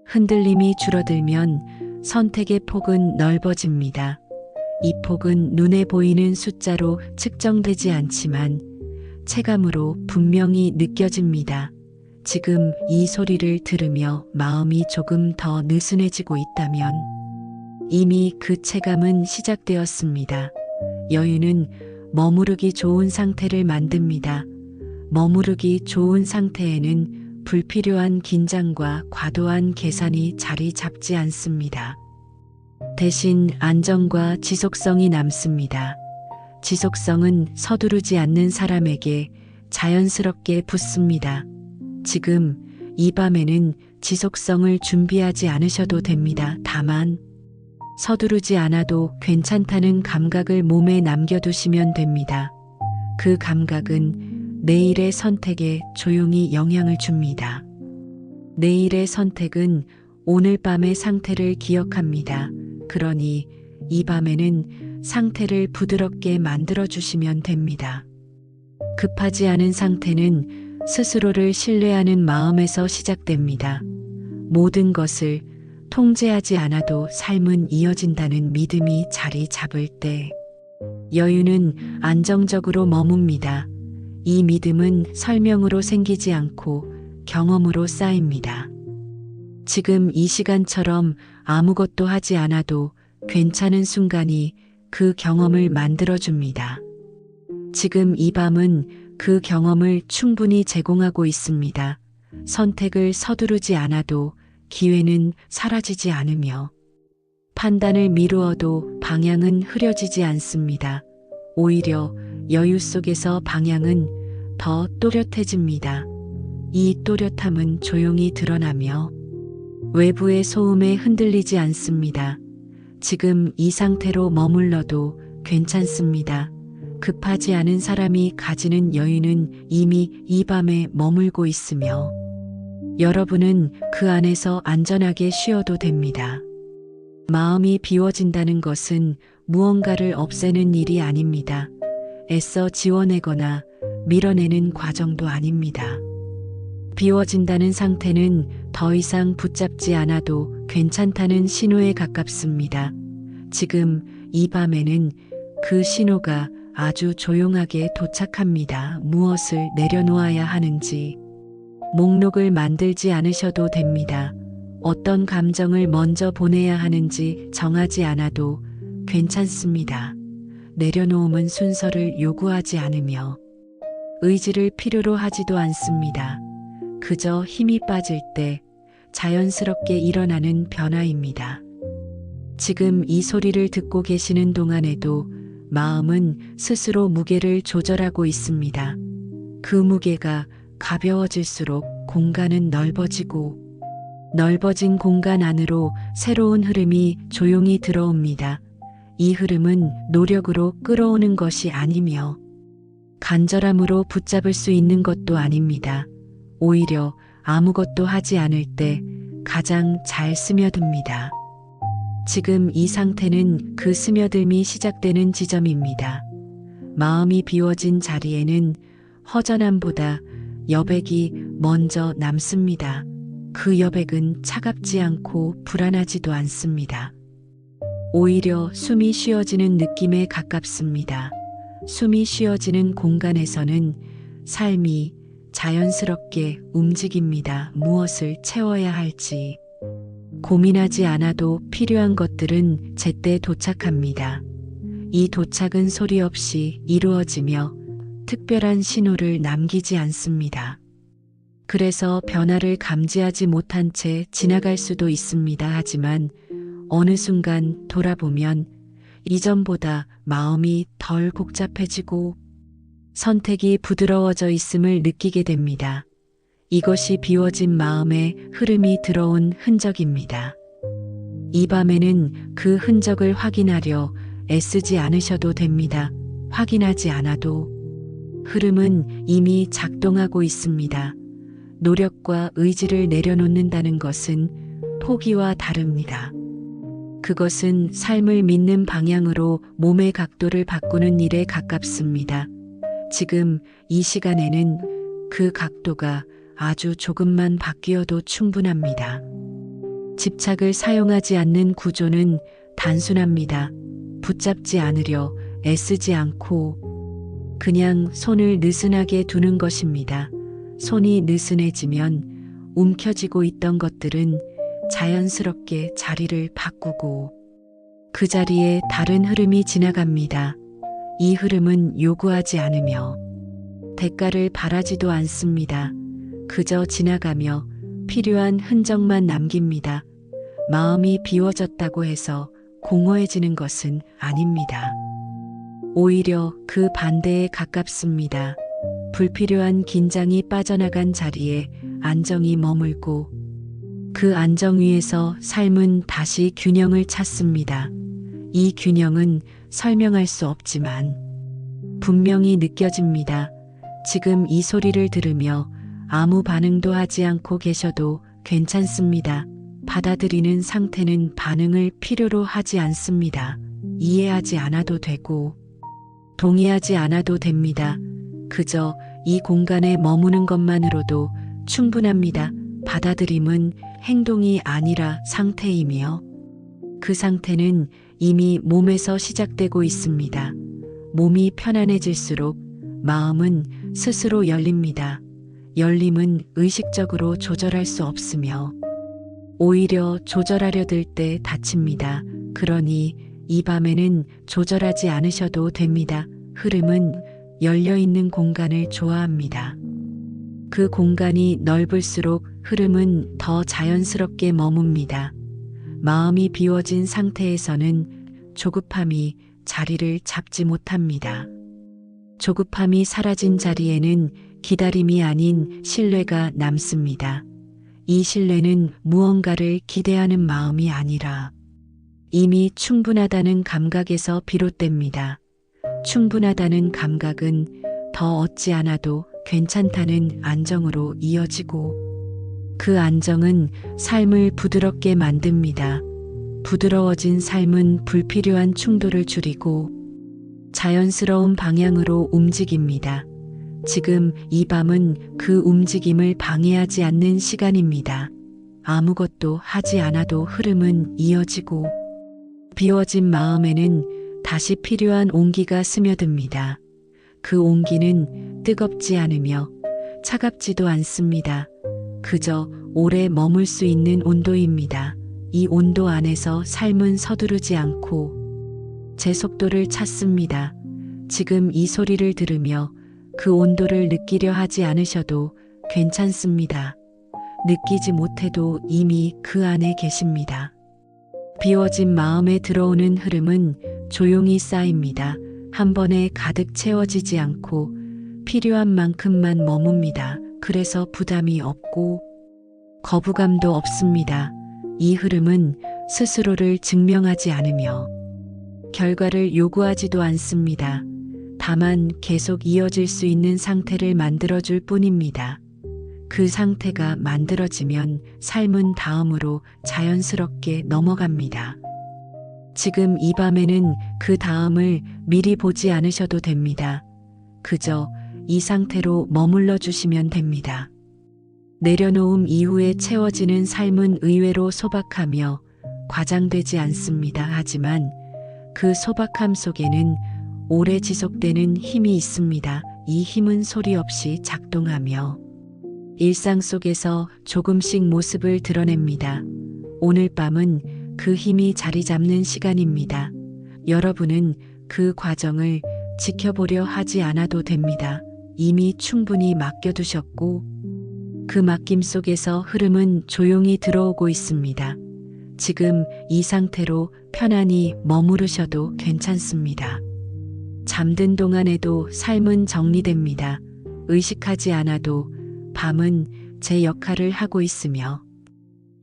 흔들림이 줄어들면 선택의 폭은 넓어집니다. 이 폭은 눈에 보이는 숫자로 측정되지 않지만 체감으로 분명히 느껴집니다. 지금 이 소리를 들으며 마음이 조금 더 느슨해지고 있다면 이미 그 체감은 시작되었습니다. 여유는 머무르기 좋은 상태를 만듭니다. 머무르기 좋은 상태에는 불필요한 긴장과 과도한 계산이 자리 잡지 않습니다. 대신 안정과 지속성이 남습니다. 지속성은 서두르지 않는 사람에게 자연스럽게 붙습니다. 지금 이 밤에는 지속성을 준비하지 않으셔도 됩니다. 다만 서두르지 않아도 괜찮다는 감각을 몸에 남겨두시면 됩니다. 그 감각은 내일의 선택에 조용히 영향을 줍니다. 내일의 선택은 오늘 밤의 상태를 기억합니다. 그러니 이 밤에는 상태를 부드럽게 만들어주시면 됩니다. 급하지 않은 상태는 스스로를 신뢰하는 마음에서 시작됩니다. 모든 것을 통제하지 않아도 삶은 이어진다는 믿음이 자리 잡을 때 여유는 안정적으로 머뭅니다. 이 믿음은 설명으로 생기지 않고 경험으로 쌓입니다. 지금 이 시간처럼 아무것도 하지 않아도 괜찮은 순간이 그 경험을 만들어줍니다. 지금 이 밤은 그 경험을 충분히 제공하고 있습니다. 선택을 서두르지 않아도 기회는 사라지지 않으며 판단을 미루어도 방향은 흐려지지 않습니다. 오히려 여유 속에서 방향은 더 또렷해집니다. 이 또렷함은 조용히 드러나며 외부의 소음에 흔들리지 않습니다. 지금 이 상태로 머물러도 괜찮습니다. 급하지 않은 사람이 가지는 여유는 이미 이 밤에 머물고 있으며 여러분은 그 안에서 안전하게 쉬어도 됩니다. 마음이 비워진다는 것은 무언가를 없애는 일이 아닙니다. 애써 지워내거나 밀어내는 과정도 아닙니다. 비워진다는 상태는 더 이상 붙잡지 않아도 괜찮다는 신호에 가깝습니다. 지금 이 밤에는 그 신호가 아주 조용하게 도착합니다. 무엇을 내려놓아야 하는지 목록을 만들지 않으셔도 됩니다. 어떤 감정을 먼저 보내야 하는지 정하지 않아도 괜찮습니다. 내려놓음은 순서를 요구하지 않으며 의지를 필요로 하지도 않습니다. 그저 힘이 빠질 때 자연스럽게 일어나는 변화입니다. 지금 이 소리를 듣고 계시는 동안에도 마음은 스스로 무게를 조절하고 있습니다. 그 무게가 가벼워질수록 공간은 넓어지고 넓어진 공간 안으로 새로운 흐름이 조용히 들어옵니다. 이 흐름은 노력으로 끌어오는 것이 아니며 간절함으로 붙잡을 수 있는 것도 아닙니다. 오히려 아무것도 하지 않을 때 가장 잘 스며듭니다. 지금 이 상태는 그 스며듦이 시작되는 지점입니다. 마음이 비워진 자리에는 허전함보다 여백이 먼저 남습니다. 그 여백은 차갑지 않고 불안하지도 않습니다. 오히려 숨이 쉬어지는 느낌에 가깝습니다. 숨이 쉬어지는 공간에서는 삶이 자연스럽게 움직입니다. 무엇을 채워야 할지 고민하지 않아도 필요한 것들은 제때 도착합니다. 이 도착은 소리 없이 이루어지며 특별한 신호를 남기지 않습니다. 그래서 변화를 감지하지 못한 채 지나갈 수도 있습니다. 하지만 어느 순간 돌아보면 이전보다 마음이 덜 복잡해지고 선택이 부드러워져 있음을 느끼게 됩니다. 이것이 비워진 마음의 흐름이 들어온 흔적입니다. 이 밤에는 그 흔적을 확인하려 애쓰지 않으셔도 됩니다. 확인하지 않아도 흐름은 이미 작동하고 있습니다. 노력과 의지를 내려놓는다는 것은 포기와 다릅니다. 그것은 삶을 믿는 방향으로 몸의 각도를 바꾸는 일에 가깝습니다. 지금 이 시간에는 그 각도가 아주 조금만 바뀌어도 충분합니다. 집착을 사용하지 않는 구조는 단순합니다. 붙잡지 않으려 애쓰지 않고 그냥 손을 느슨하게 두는 것입니다. 손이 느슨해지면 움켜쥐고 있던 것들은 자연스럽게 자리를 바꾸고 그 자리에 다른 흐름이 지나갑니다. 이 흐름은 요구하지 않으며 대가를 바라지도 않습니다. 그저 지나가며 필요한 흔적만 남깁니다. 마음이 비워졌다고 해서 공허해지는 것은 아닙니다. 오히려 그 반대에 가깝습니다. 불필요한 긴장이 빠져나간 자리에 안정이 머물고 그 안정 위에서 삶은 다시 균형을 찾습니다. 이 균형은 설명할 수 없지만 분명히 느껴집니다. 지금 이 소리를 들으며 아무 반응도 하지 않고 계셔도 괜찮습니다. 받아들이는 상태는 반응을 필요로 하지 않습니다. 이해하지 않아도 되고 동의하지 않아도 됩니다. 그저 이 공간에 머무는 것만으로도 충분합니다. 받아들임은 행동이 아니라 상태이며 그 상태는 이미 몸에서 시작되고 있습니다. 몸이 편안해질수록 마음은 스스로 열립니다. 열림은 의식적으로 조절할 수 없으며 오히려 조절하려 들 때 다칩니다. 그러니 이 밤에는 조절하지 않으셔도 됩니다. 흐름은 열려있는 공간을 좋아합니다. 그 공간이 넓을수록 흐름은 더 자연스럽게 머뭅니다. 마음이 비워진 상태에서는 조급함이 자리를 잡지 못합니다. 조급함이 사라진 자리에는 기다림이 아닌 신뢰가 남습니다. 이 신뢰는 무언가를 기대하는 마음이 아니라 이미 충분하다는 감각에서 비롯됩니다. 충분하다는 감각은 더 얻지 않아도 괜찮다는 안정으로 이어지고 그 안정은 삶을 부드럽게 만듭니다. 부드러워진 삶은 불필요한 충돌을 줄이고 자연스러운 방향으로 움직입니다. 지금 이 밤은 그 움직임을 방해하지 않는 시간입니다. 아무것도 하지 않아도 흐름은 이어지고 비워진 마음에는 다시 필요한 온기가 스며듭니다. 그 온기는 뜨겁지 않으며 차갑지도 않습니다. 그저 오래 머물 수 있는 온도입니다. 이 온도 안에서 삶은 서두르지 않고 제 속도를 찾습니다. 지금 이 소리를 들으며 그 온도를 느끼려 하지 않으셔도 괜찮습니다. 느끼지 못해도 이미 그 안에 계십니다. 비워진 마음에 들어오는 흐름은 조용히 쌓입니다. 한 번에 가득 채워지지 않고 필요한 만큼만 머뭅니다. 그래서 부담이 없고 거부감도 없습니다. 이 흐름은 스스로를 증명하지 않으며 결과를 요구하지도 않습니다. 다만 계속 이어질 수 있는 상태를 만들어줄 뿐입니다. 그 상태가 만들어지면 삶은 다음으로 자연스럽게 넘어갑니다. 지금 이 밤에는 그 다음을 미리 보지 않으셔도 됩니다. 그저 이 상태로 머물러 주시면 됩니다. 내려놓음 이후에 채워지는 삶은 의외로 소박하며 과장되지 않습니다. 하지만 그 소박함 속에는 오래 지속되는 힘이 있습니다. 이 힘은 소리 없이 작동하며 일상 속에서 조금씩 모습을 드러냅니다. 오늘 밤은 그 힘이 자리 잡는 시간입니다. 여러분은 그 과정을 지켜보려 하지 않아도 됩니다. 이미 충분히 맡겨두셨고 그 맡김 속에서 흐름은 조용히 들어오고 있습니다. 지금 이 상태로 편안히 머무르셔도 괜찮습니다. 잠든 동안에도 삶은 정리됩니다. 의식하지 않아도 밤은 제 역할을 하고 있으며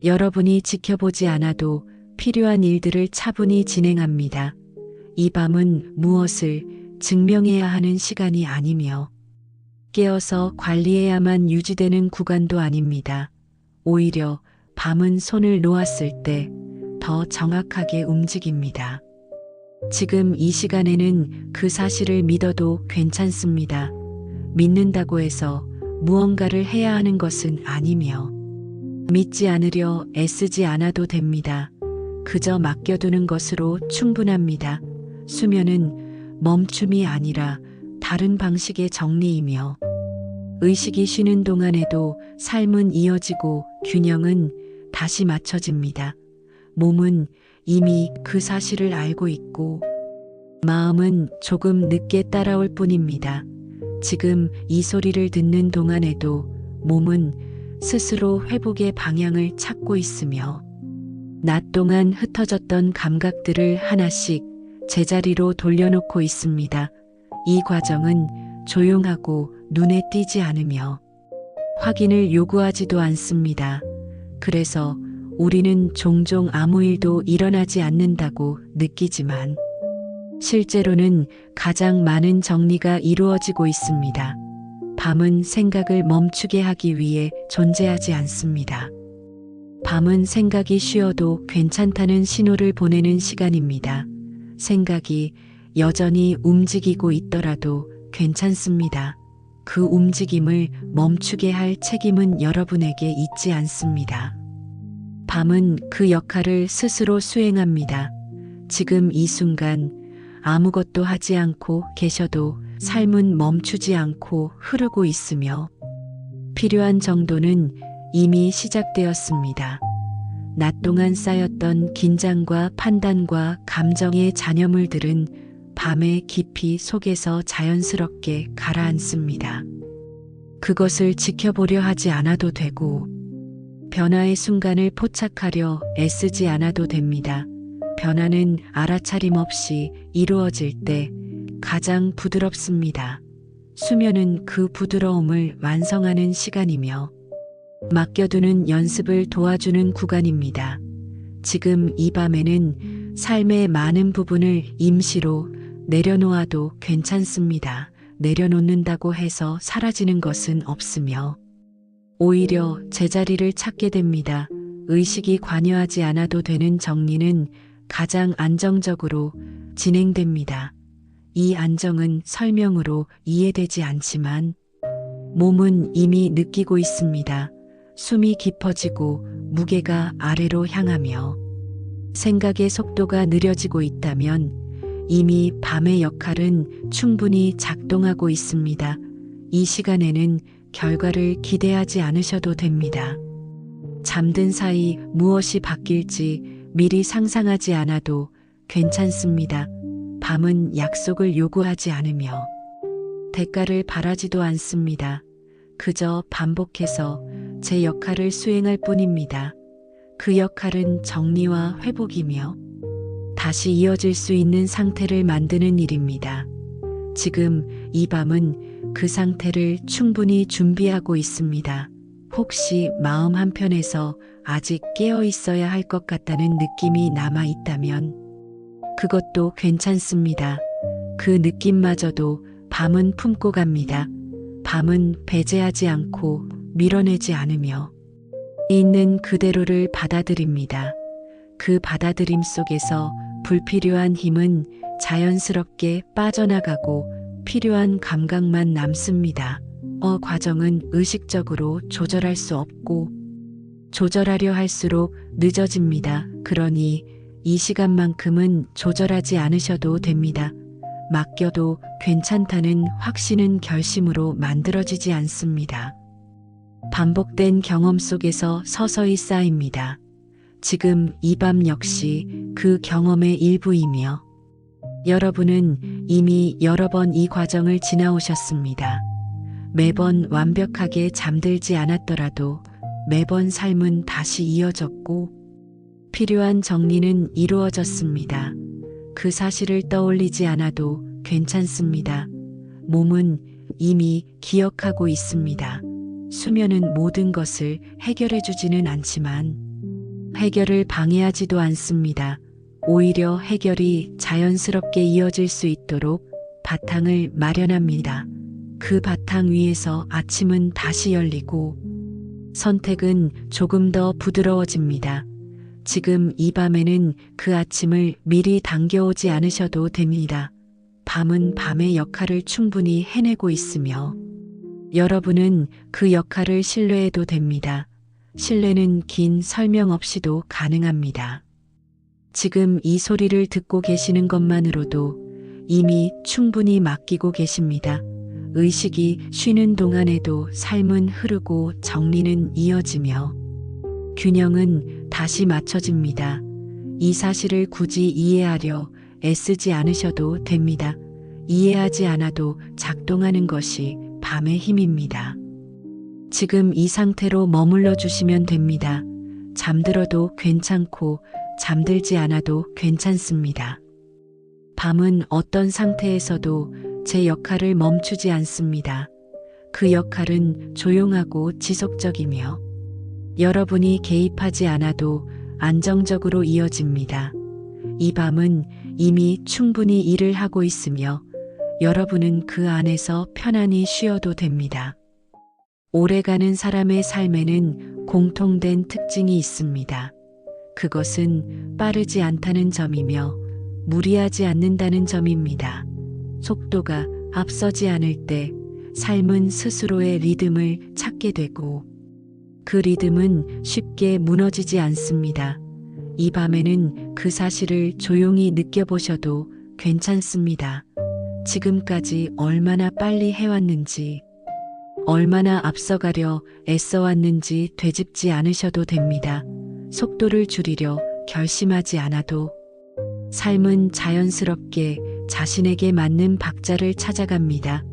여러분이 지켜보지 않아도 필요한 일들을 차분히 진행합니다. 이 밤은 무엇을 증명해야 하는 시간이 아니며 깨어서 관리해야만 유지되는 구간도 아닙니다. 오히려 밤은 손을 놓았을 때 더 정확하게 움직입니다. 지금 이 시간에는 그 사실을 믿어도 괜찮습니다. 믿는다고 해서 무언가를 해야 하는 것은 아니며 믿지 않으려 애쓰지 않아도 됩니다. 그저 맡겨두는 것으로 충분합니다. 수면은 멈춤이 아니라 다른 방식의 정리이며 의식이 쉬는 동안에도 삶은 이어지고 균형은 다시 맞춰집니다. 몸은 이미 그 사실을 알고 있고 마음은 조금 늦게 따라올 뿐입니다. 지금 이 소리를 듣는 동안에도 몸은 스스로 회복의 방향을 찾고 있으며 낮 동안 흩어졌던 감각들을 하나씩 제자리로 돌려놓고 있습니다. 이 과정은 조용하고 눈에 띄지 않으며 확인을 요구하지도 않습니다. 그래서 우리는 종종 아무 일도 일어나지 않는다고 느끼지만 실제로는 가장 많은 정리가 이루어지고 있습니다. 밤은 생각을 멈추게 하기 위해 존재하지 않습니다. 밤은 생각이 쉬어도 괜찮다는 신호를 보내는 시간입니다. 생각이 여전히 움직이고 있더라도 괜찮습니다. 그 움직임을 멈추게 할 책임은 여러분에게 있지 않습니다. 밤은 그 역할을 스스로 수행합니다. 지금 이 순간 아무것도 하지 않고 계셔도 삶은 멈추지 않고 흐르고 있으며 필요한 정도는 이미 시작되었습니다. 낮 동안 쌓였던 긴장과 판단과 감정의 잔여물들은 밤의 깊이 속에서 자연스럽게 가라앉습니다. 그것을 지켜보려 하지 않아도 되고 변화의 순간을 포착하려 애쓰지 않아도 됩니다. 변화는 알아차림 없이 이루어질 때 가장 부드럽습니다. 수면은 그 부드러움을 완성하는 시간이며 맡겨두는 연습을 도와주는 구간입니다. 지금 이 밤에는 삶의 많은 부분을 임시로 내려놓아도 괜찮습니다. 내려놓는다고 해서 사라지는 것은 없으며 오히려 제자리를 찾게 됩니다. 의식이 관여하지 않아도 되는 정리는 가장 안정적으로 진행됩니다. 이 안정은 설명으로 이해되지 않지만 몸은 이미 느끼고 있습니다. 숨이 깊어지고 무게가 아래로 향하며 생각의 속도가 느려지고 있다면 이미 밤의 역할은 충분히 작동하고 있습니다. 이 시간에는 결과를 기대하지 않으셔도 됩니다. 잠든 사이 무엇이 바뀔지 미리 상상하지 않아도 괜찮습니다. 밤은 약속을 요구하지 않으며 대가를 바라지도 않습니다. 그저 반복해서 제 역할을 수행할 뿐입니다. 그 역할은 정리와 회복이며 다시 이어질 수 있는 상태를 만드는 일입니다. 지금 이 밤은 그 상태를 충분히 준비하고 있습니다. 혹시 마음 한편에서 아직 깨어 있어야 할 것 같다는 느낌이 남아 있다면 그것도 괜찮습니다. 그 느낌마저도 밤은 품고 갑니다. 밤은 배제하지 않고 밀어내지 않으며 있는 그대로를 받아들입니다. 그 받아들임 속에서 불필요한 힘은 자연스럽게 빠져나가고 필요한 감각만 남습니다. 과정은 의식적으로 조절할 수 없고 조절하려 할수록 늦어집니다. 그러니 이 시간만큼은 조절하지 않으셔도 됩니다. 맡겨도 괜찮다는 확신은 결심으로 만들어지지 않습니다. 반복된 경험 속에서 서서히 쌓입니다. 지금 이 밤 역시 그 경험의 일부이며 여러분은 이미 여러 번 이 과정을 지나오셨습니다. 매번 완벽하게 잠들지 않았더라도 매번 삶은 다시 이어졌고 필요한 정리는 이루어졌습니다. 그 사실을 떠올리지 않아도 괜찮습니다. 몸은 이미 기억하고 있습니다. 수면은 모든 것을 해결해 주지는 않지만 해결을 방해하지도 않습니다. 오히려 해결이 자연스럽게 이어질 수 있도록 바탕을 마련합니다. 그 바탕 위에서 아침은 다시 열리고 선택은 조금 더 부드러워집니다. 지금 이 밤에는 그 아침을 미리 당겨오지 않으셔도 됩니다. 밤은 밤의 역할을 충분히 해내고 있으며 여러분은 그 역할을 신뢰해도 됩니다. 신뢰는 긴 설명 없이도 가능합니다. 지금 이 소리를 듣고 계시는 것만으로도 이미 충분히 맡기고 계십니다. 의식이 쉬는 동안에도 삶은 흐르고 정리는 이어지며 균형은 다시 맞춰집니다. 이 사실을 굳이 이해하려 애쓰지 않으셔도 됩니다. 이해하지 않아도 작동하는 것이 밤의 힘입니다. 지금 이 상태로 머물러 주시면 됩니다. 잠들어도 괜찮고 잠들지 않아도 괜찮습니다. 밤은 어떤 상태에서도 제 역할을 멈추지 않습니다. 그 역할은 조용하고 지속적이며 여러분이 개입하지 않아도 안정적으로 이어집니다. 이 밤은 이미 충분히 일을 하고 있으며 여러분은 그 안에서 편안히 쉬어도 됩니다. 오래가는 사람의 삶에는 공통된 특징이 있습니다. 그것은 빠르지 않다는 점이며 무리하지 않는다는 점입니다. 속도가 앞서지 않을 때 삶은 스스로의 리듬을 찾게 되고 그 리듬은 쉽게 무너지지 않습니다. 이 밤에는 그 사실을 조용히 느껴보셔도 괜찮습니다. 지금까지 얼마나 빨리 해왔는지, 얼마나 앞서가려 애써왔는지 되짚지 않으셔도 됩니다. 속도를 줄이려 결심하지 않아도 삶은 자연스럽게 자신에게 맞는 박자를 찾아갑니다.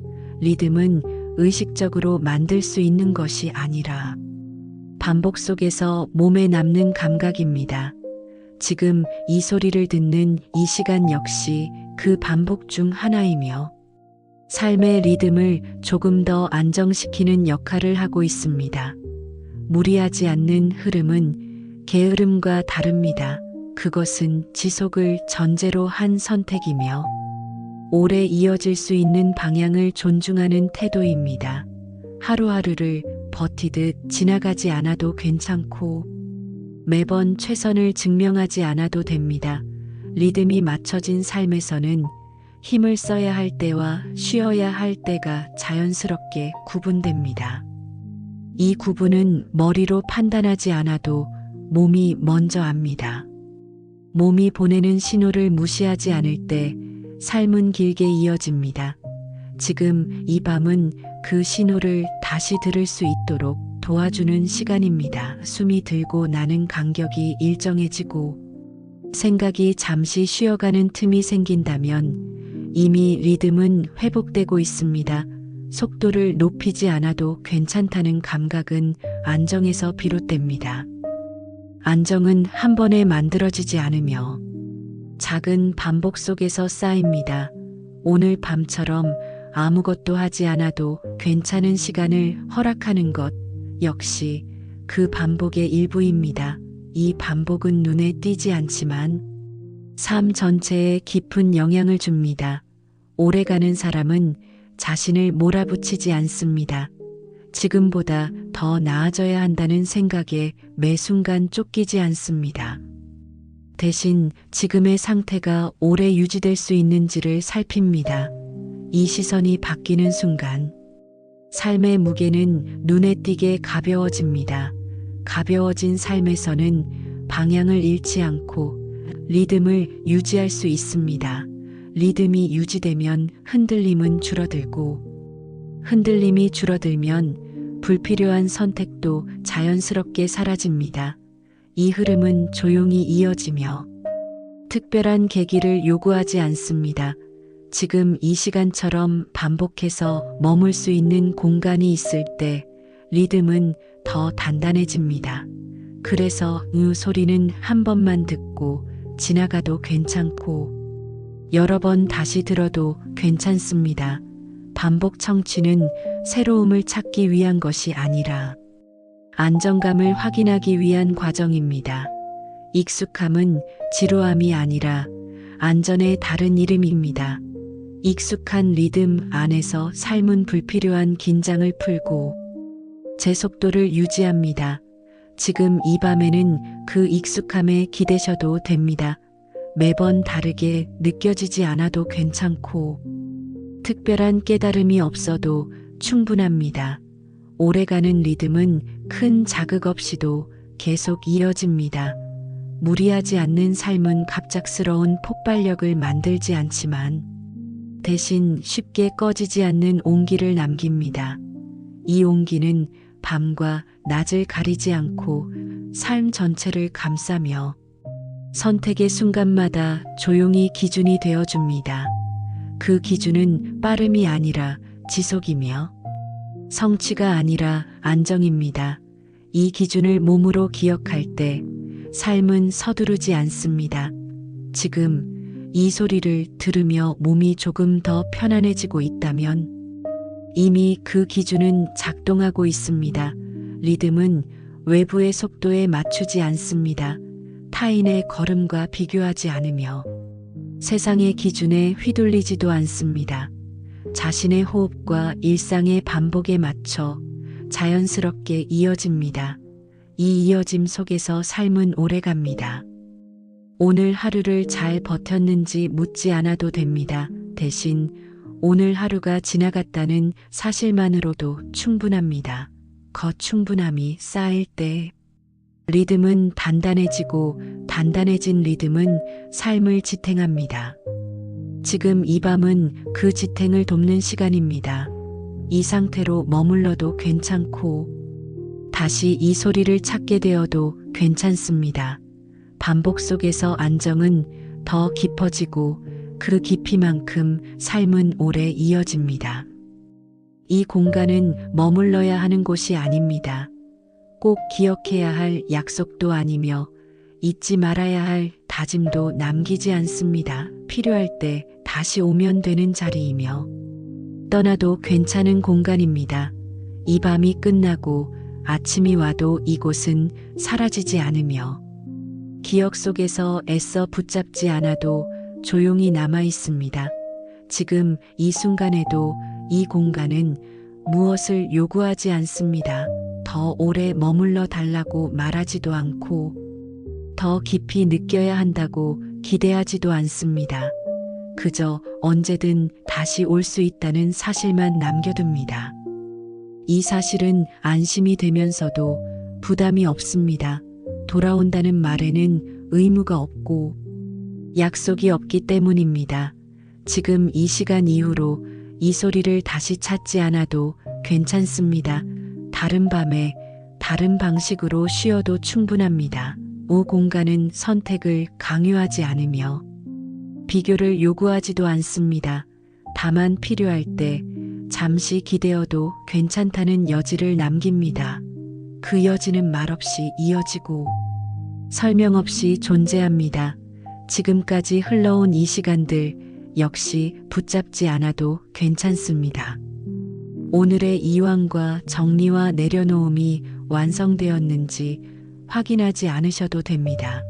리듬은 의식적으로 만들 수 있는 것이 아니라 반복 속에서 몸에 남는 감각입니다. 지금 이 소리를 듣는 이 시간 역시 그 반복 중 하나이며 삶의 리듬을 조금 더 안정시키는 역할을 하고 있습니다. 무리하지 않는 흐름은 게으름과 다릅니다. 그것은 지속을 전제로 한 선택이며 오래 이어질 수 있는 방향을 존중하는 태도입니다. 하루하루를 버티듯 지나가지 않아도 괜찮고 매번 최선을 증명하지 않아도 됩니다. 리듬이 맞춰진 삶에서는 힘을 써야 할 때와 쉬어야 할 때가 자연스럽게 구분됩니다. 이 구분은 머리로 판단하지 않아도 몸이 먼저 압니다. 몸이 보내는 신호를 무시하지 않을 때 삶은 길게 이어집니다. 지금 이 밤은 그 신호를 다시 들을 수 있도록 도와주는 시간입니다. 숨이 들고 나는 간격이 일정해지고 생각이 잠시 쉬어가는 틈이 생긴다면 이미 리듬은 회복되고 있습니다. 속도를 높이지 않아도 괜찮다는 감각은 안정에서 비롯됩니다. 안정은 한 번에 만들어지지 않으며 작은 반복 속에서 쌓입니다. 오늘 밤처럼 아무것도 하지 않아도 괜찮은 시간을 허락하는 것 역시 그 반복의 일부입니다. 이 반복은 눈에 띄지 않지만 삶 전체에 깊은 영향을 줍니다. 오래가는 사람은 자신을 몰아붙이지 않습니다. 지금보다 더 나아져야 한다는 생각에 매 순간 쫓기지 않습니다. 대신 지금의 상태가 오래 유지될 수 있는지를 살핍니다. 이 시선이 바뀌는 순간 삶의 무게는 눈에 띄게 가벼워집니다. 가벼워진 삶에서는 방향을 잃지 않고 리듬을 유지할 수 있습니다. 리듬이 유지되면 흔들림은 줄어들고 흔들림이 줄어들면 불필요한 선택도 자연스럽게 사라집니다. 이 흐름은 조용히 이어지며 특별한 계기를 요구하지 않습니다. 지금 이 시간처럼 반복해서 머물 수 있는 공간이 있을 때 리듬은 더 단단해집니다. 그래서 소리는 한 번만 듣고 지나가도 괜찮고 여러 번 다시 들어도 괜찮습니다. 반복 청취는 새로움을 찾기 위한 것이 아니라 안정감을 확인하기 위한 과정입니다. 익숙함은 지루함이 아니라 안전의 다른 이름입니다. 익숙한 리듬 안에서 삶은 불필요한 긴장을 풀고 제 속도를 유지합니다. 지금 이 밤에는 그 익숙함에 기대셔도 됩니다. 매번 다르게 느껴지지 않아도 괜찮고 특별한 깨달음이 없어도 충분합니다. 오래가는 리듬은 큰 자극 없이도 계속 이어집니다. 무리하지 않는 삶은 갑작스러운 폭발력을 만들지 않지만 대신 쉽게 꺼지지 않는 온기를 남깁니다. 이 온기는 밤과 낮을 가리지 않고 삶 전체를 감싸며 선택의 순간마다 조용히 기준이 되어줍니다. 그 기준은 빠름이 아니라 지속이며 성취가 아니라 안정입니다. 이 기준을 몸으로 기억할 때 삶은 서두르지 않습니다. 지금 이 소리를 들으며 몸이 조금 더 편안해지고 있다면 이미 그 기준은 작동하고 있습니다. 리듬은 외부의 속도에 맞추지 않습니다. 타인의 걸음과 비교하지 않으며 세상의 기준에 휘둘리지도 않습니다. 자신의 호흡과 일상의 반복에 맞춰 자연스럽게 이어집니다. 이 이어짐 속에서 삶은 오래갑니다. 오늘 하루를 잘 버텼는지 묻지 않아도 됩니다. 대신 오늘 하루가 지나갔다는 사실만으로도 충분합니다. 충분함이 쌓일 때 리듬은 단단해지고 단단해진 리듬은 삶을 지탱합니다. 지금 이 밤은 그 지탱을 돕는 시간입니다. 이 상태로 머물러도 괜찮고 다시 이 소리를 찾게 되어도 괜찮습니다. 반복 속에서 안정은 더 깊어지고 그 깊이만큼 삶은 오래 이어집니다. 이 공간은 머물러야 하는 곳이 아닙니다. 꼭 기억해야 할 약속도 아니며 잊지 말아야 할 다짐도 남기지 않습니다. 필요할 때 다시 오면 되는 자리이며 떠나도 괜찮은 공간입니다. 이 밤이 끝나고 아침이 와도 이곳은 사라지지 않으며 기억 속에서 애써 붙잡지 않아도 조용히 남아 있습니다. 지금 이 순간에도 이 공간은 무엇을 요구하지 않습니다. 더 오래 머물러 달라고 말하지도 않고 더 깊이 느껴야 한다고 기대하지도 않습니다. 그저 언제든 다시 올 수 있다는 사실만 남겨둡니다. 이 사실은 안심이 되면서도 부담이 없습니다. 돌아온다는 말에는 의무가 없고 약속이 없기 때문입니다. 지금 이 시간 이후로 이 소리를 다시 찾지 않아도 괜찮습니다. 다른 밤에 다른 방식으로 쉬어도 충분합니다. 이 공간은 선택을 강요하지 않으며 비교를 요구하지도 않습니다. 다만 필요할 때 잠시 기대어도 괜찮다는 여지를 남깁니다. 그 여지는 말없이 이어지고 설명 없이 존재합니다. 지금까지 흘러온 이 시간들 역시 붙잡지 않아도 괜찮습니다. 오늘의 이완과 정리와 내려놓음이 완성되었는지 확인하지 않으셔도 됩니다.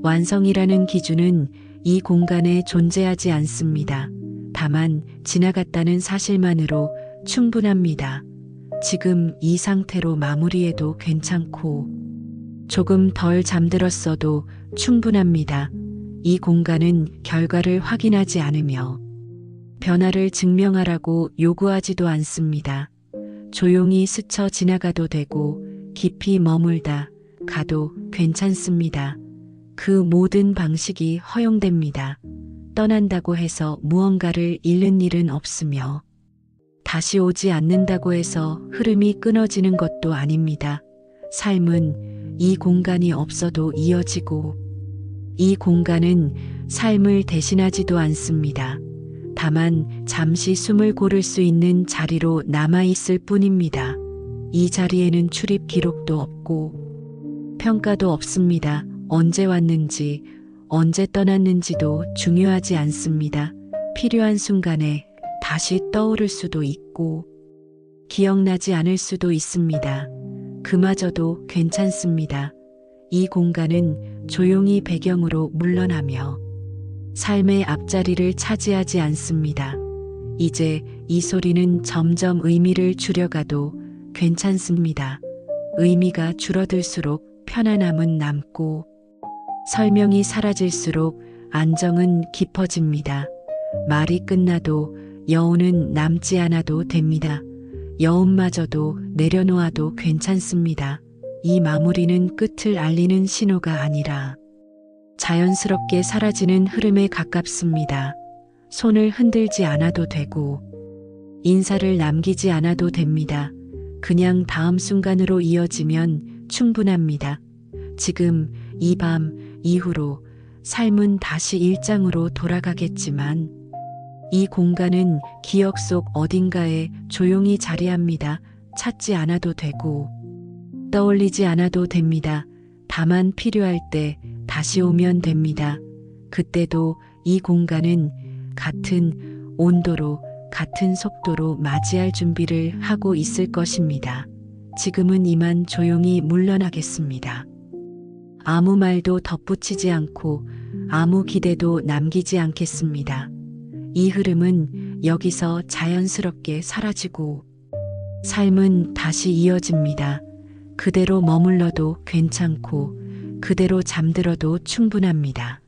완성이라는 기준은 이 공간에 존재하지 않습니다. 다만 지나갔다는 사실만으로 충분합니다. 지금 이 상태로 마무리해도 괜찮고 조금 덜 잠들었어도 충분합니다. 이 공간은 결과를 확인하지 않으며 변화를 증명하라고 요구하지도 않습니다. 조용히 스쳐 지나가도 되고 깊이 머물다 가도 괜찮습니다. 그 모든 방식이 허용됩니다. 떠난다고 해서 무언가를 잃는 일은 없으며 다시 오지 않는다고 해서 흐름이 끊어지는 것도 아닙니다. 삶은 이 공간이 없어도 이어지고 이 공간은 삶을 대신하지도 않습니다. 다만 잠시 숨을 고를 수 있는 자리로 남아있을 뿐입니다. 이 자리에는 출입 기록도 없고 평가도 없습니다. 언제 왔는지, 언제 떠났는지도 중요하지 않습니다. 필요한 순간에 다시 떠오를 수도 있고, 기억나지 않을 수도 있습니다. 그마저도 괜찮습니다. 이 공간은 조용히 배경으로 물러나며 삶의 앞자리를 차지하지 않습니다. 이제 이 소리는 점점 의미를 줄여가도 괜찮습니다. 의미가 줄어들수록 편안함은 남고 설명이 사라질수록 안정은 깊어집니다. 말이 끝나도 여운은 남지 않아도 됩니다. 여운마저도 내려놓아도 괜찮습니다. 이 마무리는 끝을 알리는 신호가 아니라 자연스럽게 사라지는 흐름에 가깝습니다. 손을 흔들지 않아도 되고 인사를 남기지 않아도 됩니다. 그냥 다음 순간으로 이어지면 충분합니다. 지금 이 밤 이후로 삶은 다시 일장으로 돌아가겠지만 이 공간은 기억 속 어딘가에 조용히 자리합니다. 찾지 않아도 되고 떠올리지 않아도 됩니다. 다만 필요할 때 다시 오면 됩니다. 그때도 이 공간은 같은 온도로 같은 속도로 맞이할 준비를 하고 있을 것입니다. 지금은 이만 조용히 물러나겠습니다. 아무 말도 덧붙이지 않고 아무 기대도 남기지 않겠습니다. 이 흐름은 여기서 자연스럽게 사라지고 삶은 다시 이어집니다. 그대로 머물러도 괜찮고 그대로 잠들어도 충분합니다.